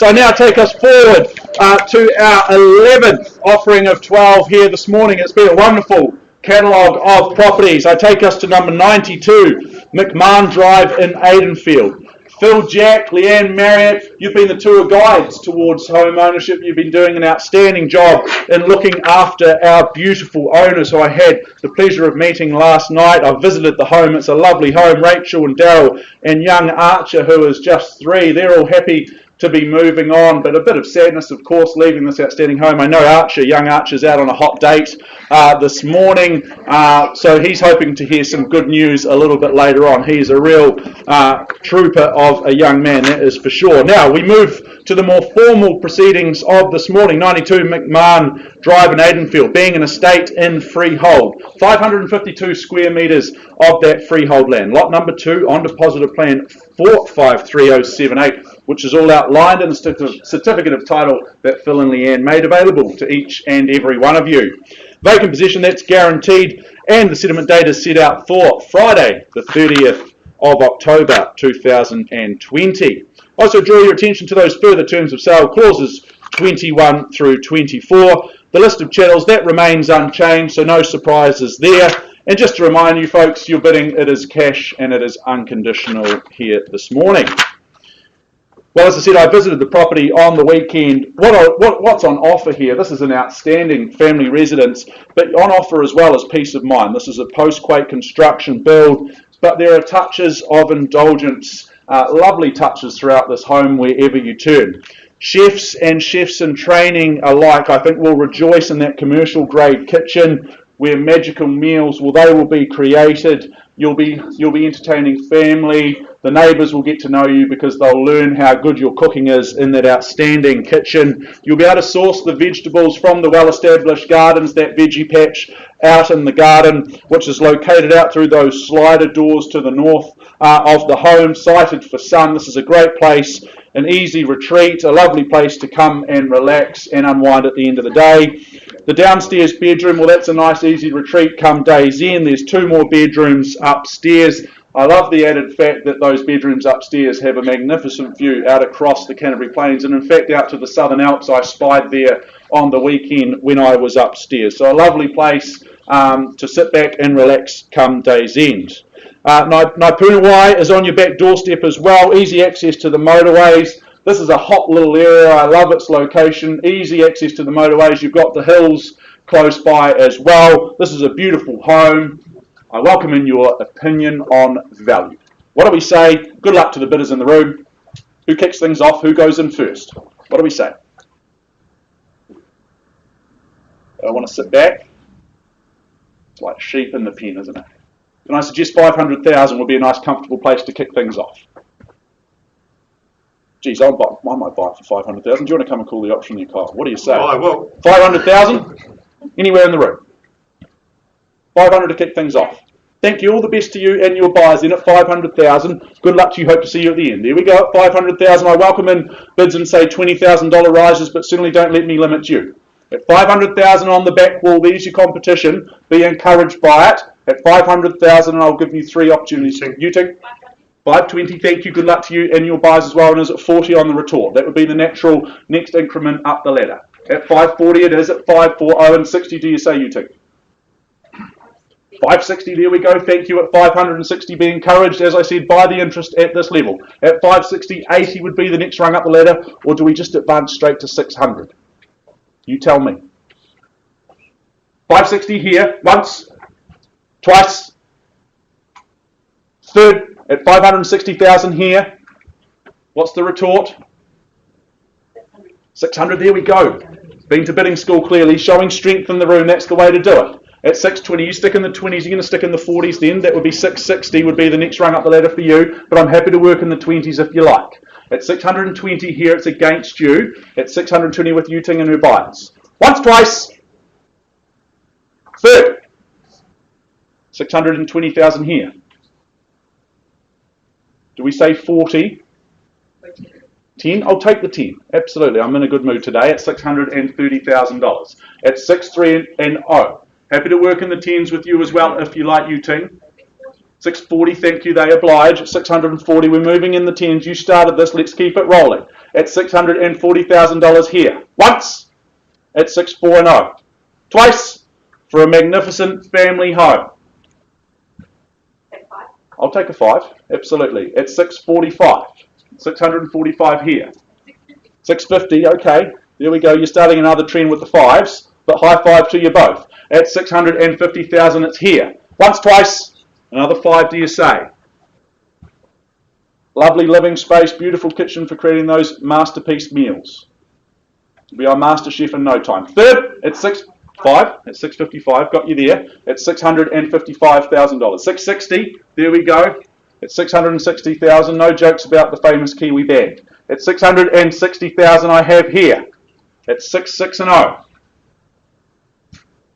I now take us forward to our 11th offering of 12 here this morning. It's been a wonderful catalogue of properties. I take us to number 92, McMahon Drive in Aidenfield. Phil, Jack, Leanne, Marriott, you've been the tour guides towards home ownership. You've been doing an outstanding job in looking after our beautiful owners who I had the pleasure of meeting last night. I visited the home. It's a lovely home. Rachel and Daryl and young Archer, who is just 3, they're all happy to be moving on, but a bit of sadness, of course, leaving this outstanding home. I know young Archer's out on a hot date this morning, so he's hoping to hear some good news a little bit later on. He's a real trooper of a young man, that is for sure. Now, we move to the more formal proceedings of this morning. 92 McMahon Drive in Aidenfield, being an estate in freehold. 552 square metres of that freehold land. Lot number 2 on deposit of plan 453078, which is all outlined in the certificate of title that Phil and Leanne made available to each and every one of you. Vacant possession, that's guaranteed, and the settlement date is set out for Friday, the 30th of October 2020. Also draw your attention to those further terms of sale clauses 21 through 24. The list of chattels, that remains unchanged, so no surprises there. And just to remind you folks, your bidding, it is cash and it is unconditional here this morning. Well, as I said, I visited the property on the weekend. What's on offer here? This is an outstanding family residence, but on offer as well as peace of mind. This is a post-quake construction build, but there are touches of indulgence, lovely touches throughout this home wherever you turn. Chefs and chefs in training alike, I think, will rejoice in that commercial grade kitchen where magical meals, well, they will be created. You'll be entertaining family. The neighbours will get to know you because they'll learn how good your cooking is in that outstanding kitchen. You'll be able to source the vegetables from the well-established gardens, that veggie patch out in the garden, which is located out through those slider doors to the north of the home, sighted for sun. This is a great place, an easy retreat, a lovely place to come and relax and unwind at the end of the day. The downstairs bedroom, well, that's a nice easy retreat come day's end. There's 2 more bedrooms upstairs. I love the added fact that those bedrooms upstairs have a magnificent view out across the Canterbury Plains, and in fact out to the Southern Alps. I spied there on the weekend when I was upstairs. So a lovely place to sit back and relax come day's end. Naipunawai is on your back doorstep as well, easy access to the motorways. This is a hot little area. I love its location, easy access to the motorways. You've got the hills close by as well. This is a beautiful home. I welcome in your opinion on value. What do we say? Good luck to the bidders in the room. Who kicks things off? Who goes in first? What do we say? I want to sit back. It's like sheep in the pen, isn't it? Can I suggest 500,000 would be a nice comfortable place to kick things off? Geez, I might buy it for 500,000. Do you want to come and call the option there, Kyle? What do you say? Oh, I will. 500,000? Anywhere in the room? 500 to kick things off. Thank you. All the best to you and your buyers in at 500,000. Good luck to you. Hope to see you at the end. There we go. At 500,000. I welcome in bids and say $20,000 rises, but certainly don't let me limit you. At 500,000 on the back wall, there's your competition. Be encouraged by it. At 500,000, and I'll give you 3 opportunities. You take 520. Thank you. Good luck to you and your buyers as well. And is it 40 on the retort? That would be the natural next increment up the ladder. At 540, it is. At 540 and 60, do you say you take? 560, there we go. Thank you. At 560, be encouraged, as I said, by the interest at this level. At 560, 80 would be the next rung up the ladder, or do we just advance straight to 600? You tell me. 560 here, once, twice, third, at 560,000 here. What's the retort? 600, there we go. Been to bidding school clearly, showing strength in the room, that's the way to do it. At 620, you stick in the 20s, you're going to stick in the 40s then. That would be 660 would be the next rung up the ladder for you, but I'm happy to work in the 20s if you like. At 620 here, it's against you. At 620 with Yuting and her buyers. Once, twice. Third. 620,000 here. Do we say 40? 10? I'll take the 10. Absolutely. I'm in a good mood today at $630,000. At 63 and 0. Happy to work in the 10s with you as well if you like, Yuting. 640, thank you, they oblige. 640, we're moving in the 10s. You started this, let's keep it rolling. At $640,000 here. Once. At 640. Twice. For a magnificent family home. I'll take a 5, absolutely. At 645. 645 here. 650, okay. There we go, you're starting another trend with the 5s. But high 5 to you both. At 650,000, it's here. Once, twice. Another 5, do you say? Lovely living space, beautiful kitchen for creating those masterpiece meals. You'll be our master chef in no time. Third, at 655, got you there. At $655,000. 660, there we go. At 660,000, no jokes about the famous Kiwi band. At 660,000, I have here. At 660.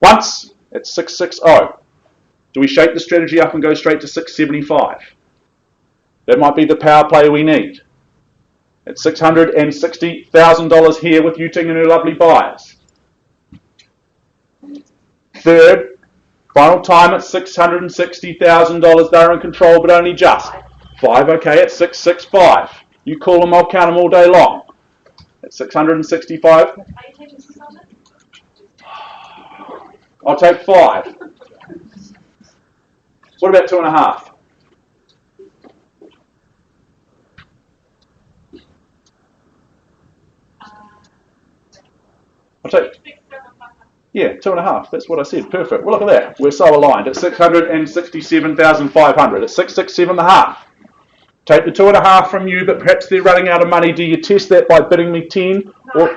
Once, at 660. Do we shake the strategy up and go straight to 675? That might be the power play we need. At $660,000 here with Yuting and her lovely buyers. Third, final time at $660,000. They're in control, but only just. 5, okay, at 665. You call them, I'll count them all day long. At 665. I'll take 5. What about 2.5? I'll take, yeah, 2.5. That's what I said. Perfect. Well, look at that. We're so aligned. At 667,500. At 667.5. Take the 2.5 from you, but perhaps they're running out of money. Do you test that by bidding me 10? No, or I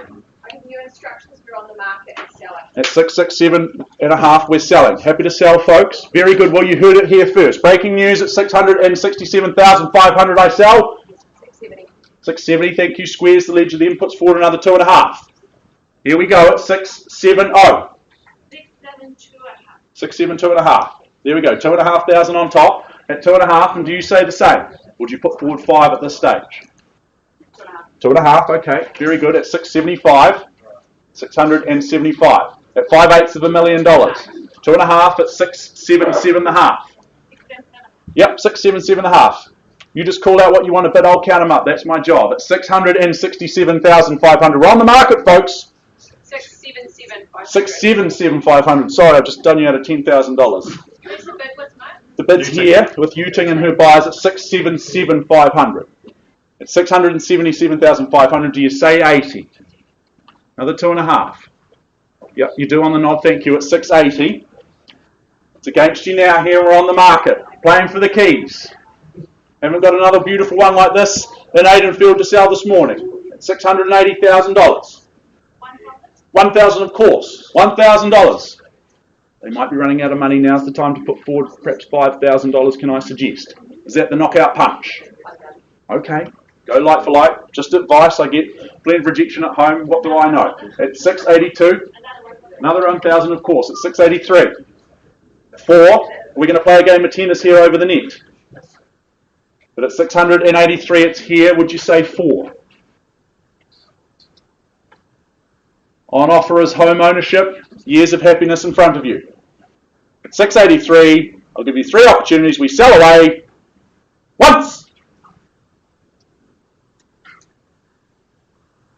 give you instructions you're on the market and selling. At 667.5, we're selling. Happy to sell, folks. Very good. Well, you heard it here first. Breaking news at 667,500. I sell. 670. 670. Thank you. Squares the ledger. Then puts forward another 2.5. Here we go at 670. 672.5. There we go. 2,500 on top. At 2.5. And do you say the same? Would you put forward 5 at this stage? 2.5. Okay. Very good. At 675. 675 at 5/8 of $1 million. 2.5 at 677.5. Yep, 677.5. You just call out what you want to bid. I'll count them up. That's my job. At 667,500. We're on the market, folks. 677,500. 677,500. Sorry, I've just done you out of $10,000. Where's the bid with, mate? The bid's here with Yuting and her buyers at 677,500. At 677,500. Do you say 80? Another 2.5. Yep, you do on the nod, thank you, at 680. It's against you now here, we're on the market, playing for the keys. Haven't got another beautiful one like this in Aidenfield to sell this morning at $680,000. 1,000 of course, $1,000. They might be running out of money, now's the time to put forward perhaps $5,000, can I suggest? Is that the knockout punch? Okay. Go like for like, just advice. I get plenty of rejection at home. What do I know? At 682, another 1,000 of course, at 683. 4, we're going to play a game of tennis here over the net. But at 683, it's here. Would you say 4? On offer is home ownership, years of happiness in front of you. At 683, I'll give you 3 opportunities. We sell away once.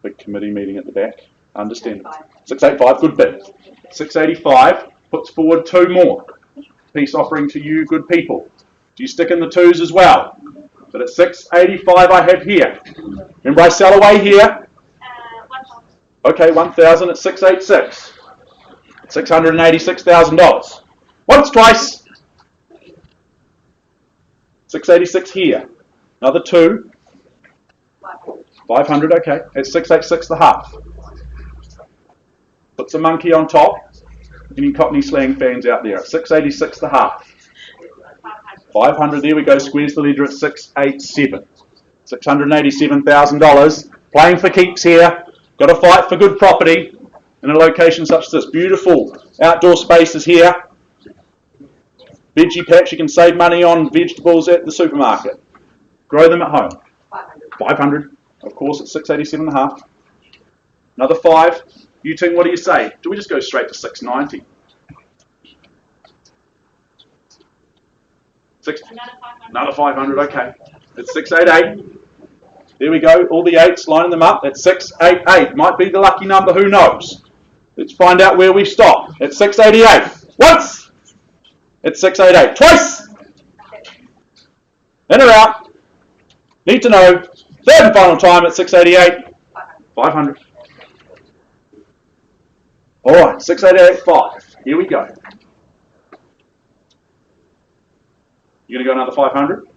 Big committee meeting at the back. Understand. 685, good bid. 685 puts forward 2 more. Peace offering to you, good people. Do you stick in the 2s as well? But at 685 I have here. Remember I sell away here? 1,000. Okay, 1,000 at 686. $686,000. Once, twice. 686 here. Another 2. 500, okay. At 686.5. Puts a monkey on top. Any Cockney slang fans out there? At 686.5. 500, there we go. Squares the ledger at 687. $687,000. Playing for keeps here. Got to fight for good property in a location such as this. Beautiful outdoor spaces here. Veggie patch, you can save money on vegetables at the supermarket. Grow them at home. 500. Of course, it's 687.5. Another 5. Yuting, what do you say? Do we just go straight to 690? Another 500, okay. It's 688. There we go, all the 8s, lining them up. At 688. Might be the lucky number, who knows? Let's find out where we stop. At 688. Once! It's 688. Twice! In or out? Need to know. 3rd and final time at 688. 500. Alright, 688.5. Here we go. You're going to go another 500?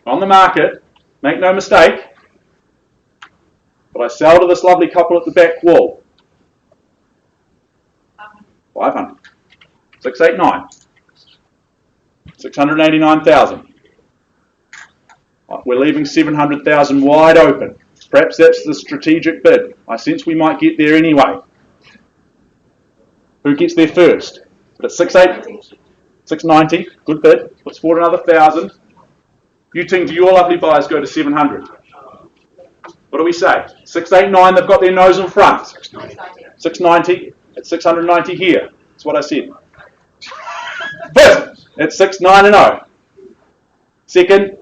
On the market, make no mistake, but I sell to this lovely couple at the back wall. 500. 689. 689,000. We're leaving 700,000 wide open. Perhaps that's the strategic bid. I sense we might get there anyway. Who gets there first? But at 690, good bid. Puts forward another 1,000. Yuting, do your lovely buyers go to 700? What do we say? 689, they've got their nose in front. 690, at 690 here. That's what I said. First, at 690. Second,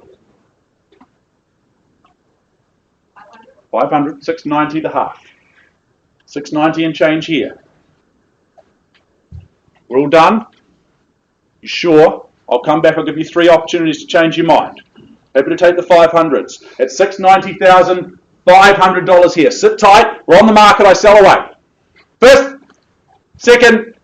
500, 690 the half. 690 and change here. We're all done? You sure? I'll come back, I'll give you 3 opportunities to change your mind. Happy to take the 500s. At $690,500 here. Sit tight, we're on the market, I sell away. First, second,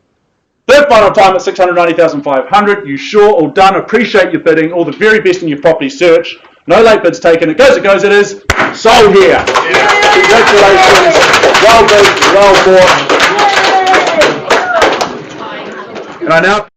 3rd final time at $690,500. You sure? All done, appreciate your bidding, all the very best in your property search. No late bids taken, it goes, it is. Sold here. Yeah. Congratulations. Well done, well bought. And I now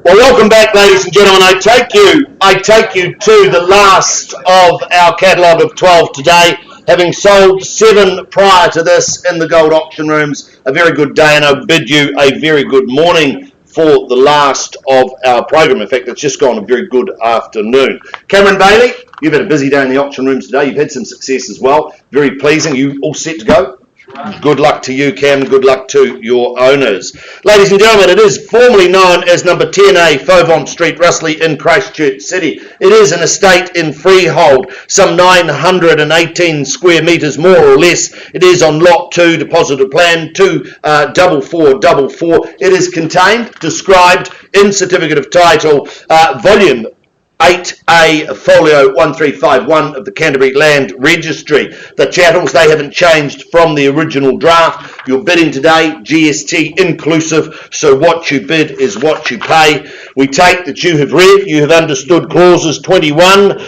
Well, welcome back, ladies and gentlemen. I take you to the last of our catalogue of 12 today, having sold 7 prior to this in the gold auction rooms. A very good day, and I bid you a very good morning for the last of our program. In fact, it's just gone a very good afternoon. Cameron Bailey, you've had a busy day in the auction rooms today. You've had some success as well. Very pleasing. You all set to go? Good luck to you, Cam. Good luck to your owners. Ladies and gentlemen, it is formerly known as number 10A Fovong Street, Russley in Christchurch City. It is an estate in freehold, some 918 square metres more or less. It is on lot 2, deposited plan 24444. It is contained, described in certificate of title, volume 8A folio 1351 of the Canterbury Land Registry. The chattels, they haven't changed from the original draft. Your bidding today, GST inclusive, so what you bid is what you pay. We take that you have read, you have understood clauses 21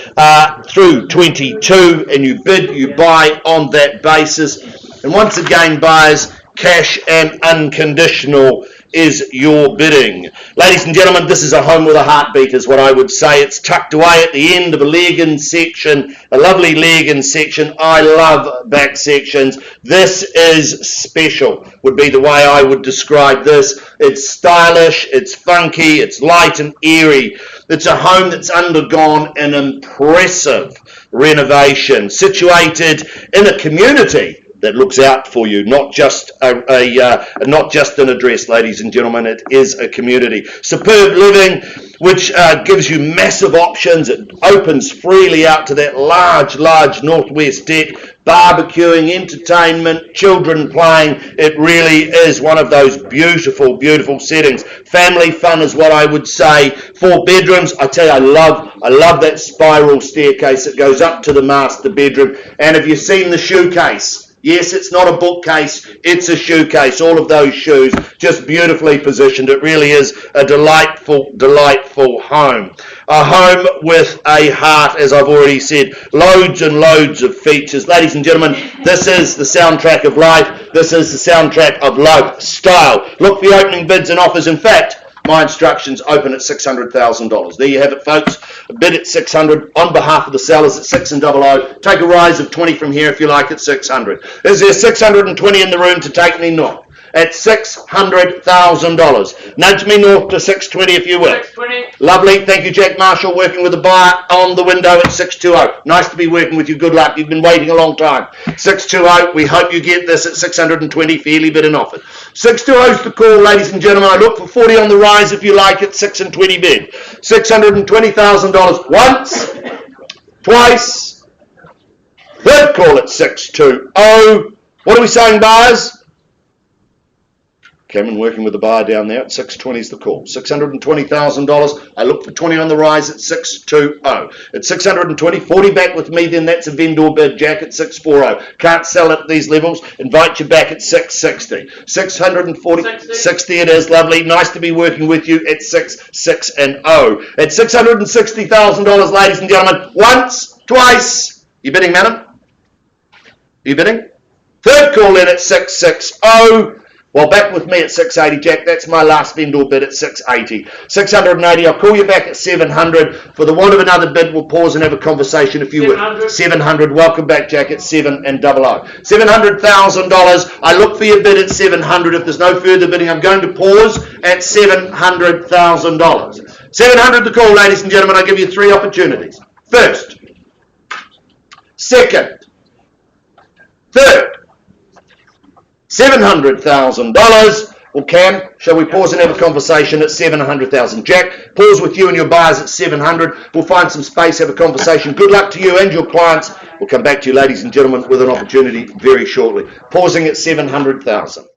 through 22, and you bid, you buy on that basis. And once again, buyers, cash and unconditional is your bidding. Ladies and gentlemen, this is a home with a heartbeat, is what I would say. It's tucked away at the end of a leg-in section, a lovely leg-in section. I love back sections. This is special, would be the way I would describe this. It's stylish, it's funky, it's light and airy. It's a home that's undergone an impressive renovation, situated in a community that looks out for you, not just not just an address, ladies and gentlemen. It is a community. Superb living, which gives you massive options. It opens freely out to that large northwest deck. Barbecuing, entertainment, children playing. It really is one of those beautiful settings. Family fun is what I would say. 4 bedrooms. I tell you, I love that spiral staircase that goes up to the master bedroom. And have you seen the shoe case? Yes, it's not a bookcase, it's a shoe case. All of those shoes just beautifully positioned. It really is a delightful home. A home with a heart, as I've already said. Loads and loads of features. Ladies and gentlemen, this is the soundtrack of life. This is the soundtrack of lifestyle. Look for the opening bids and offers. In fact, my instructions open at $600,000. There you have it, folks. A bid at 600 on behalf of the sellers at 600. Take a rise of 20 from here if you like at 600. Is there 620 in the room to take me north? At $600,000. Nudge me north to 620 if you will. 620. Lovely. Thank you, Jack Marshall, working with the buyer on the window at 620. Nice to be working with you. Good luck. You've been waiting a long time. 620. We hope you get this at 620. Fairly bid and offered. 620 is the call, ladies and gentlemen. I look for 40 on the rise if you like at 620 bid. $620,000 once, twice, third call at 620. What are we saying, buyers? Cameron working with the buyer down there at 620 is the call. $620,000. I look for 20 on the rise at 620. At 620, 40 back with me, then that's a vendor bid, Jack, at 640. Can't sell at these levels. Invite you back at 660. 640, 60 it is, lovely. Nice to be working with you at 660. At $660,000, ladies and gentlemen. Once, twice. You bidding, madam? You bidding? Third call in at 660. Well, back with me at 680, Jack. That's my last vendor bid at 680. 680, I'll call you back at 700. For the want of another bid, we'll pause and have a conversation if you would. 700. Welcome back, Jack, at 700. $700,000. I look for your bid at 700. If there's no further bidding, I'm going to pause at $700,000. 700 the call, ladies and gentlemen. I give you 3 opportunities. First, second, third. $700,000. Well, Cam, shall we pause and have a conversation at 700,000? Jack, pause with you and your buyers at 700. We'll find some space, have a conversation. Good luck to you and your clients. We'll come back to you, ladies and gentlemen, with an opportunity very shortly. Pausing at 700,000.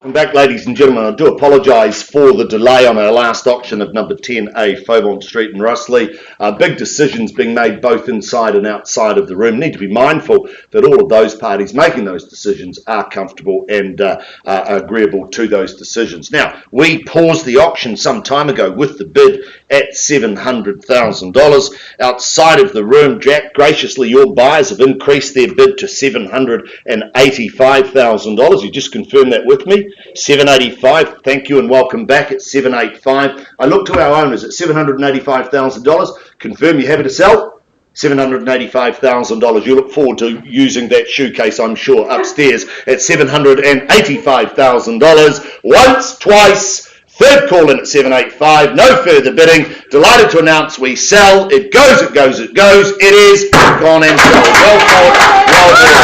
Welcome back, ladies and gentlemen. I do apologise for the delay on our last auction of number 10A Fovong Street in Russley. Big decisions being made both inside and outside of the room. Need to be mindful that all of those parties making those decisions are comfortable and are agreeable to those decisions. Now, we paused the auction some time ago with the bid at $700,000. Outside of the room, Jack, graciously, your buyers have increased their bid to $785,000. You just confirm that with me? 785. Thank you and welcome back at 785. I look to our owners at $785,000. Confirm you're happy to sell? $785,000. You look forward to using that shoe-case, I'm sure, upstairs at $785,000. Once, twice, third call in at 785. No further bidding. Delighted to announce we sell. It goes, it goes, it goes. It is gone and sold. Well fought, well done.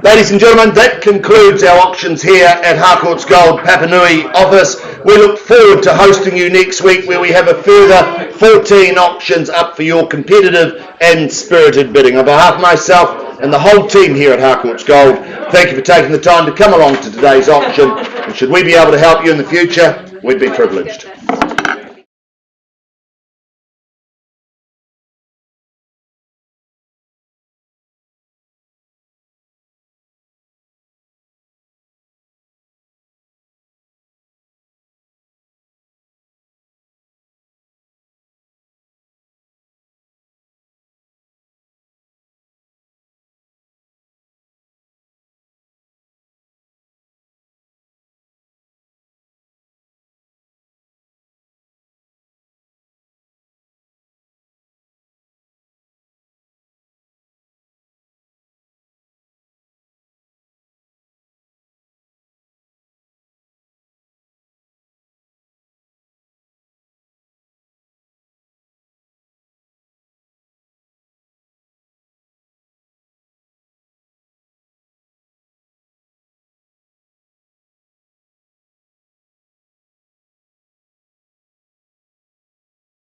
Ladies and gentlemen, that concludes our auctions here at Harcourts Gold Papanui office. We look forward to hosting you next week where we have a further 14 auctions up for your competitive and spirited bidding. On behalf of myself and the whole team here at Harcourts Gold, thank you for taking the time to come along to today's auction. And should we be able to help you in the future, we'd be privileged.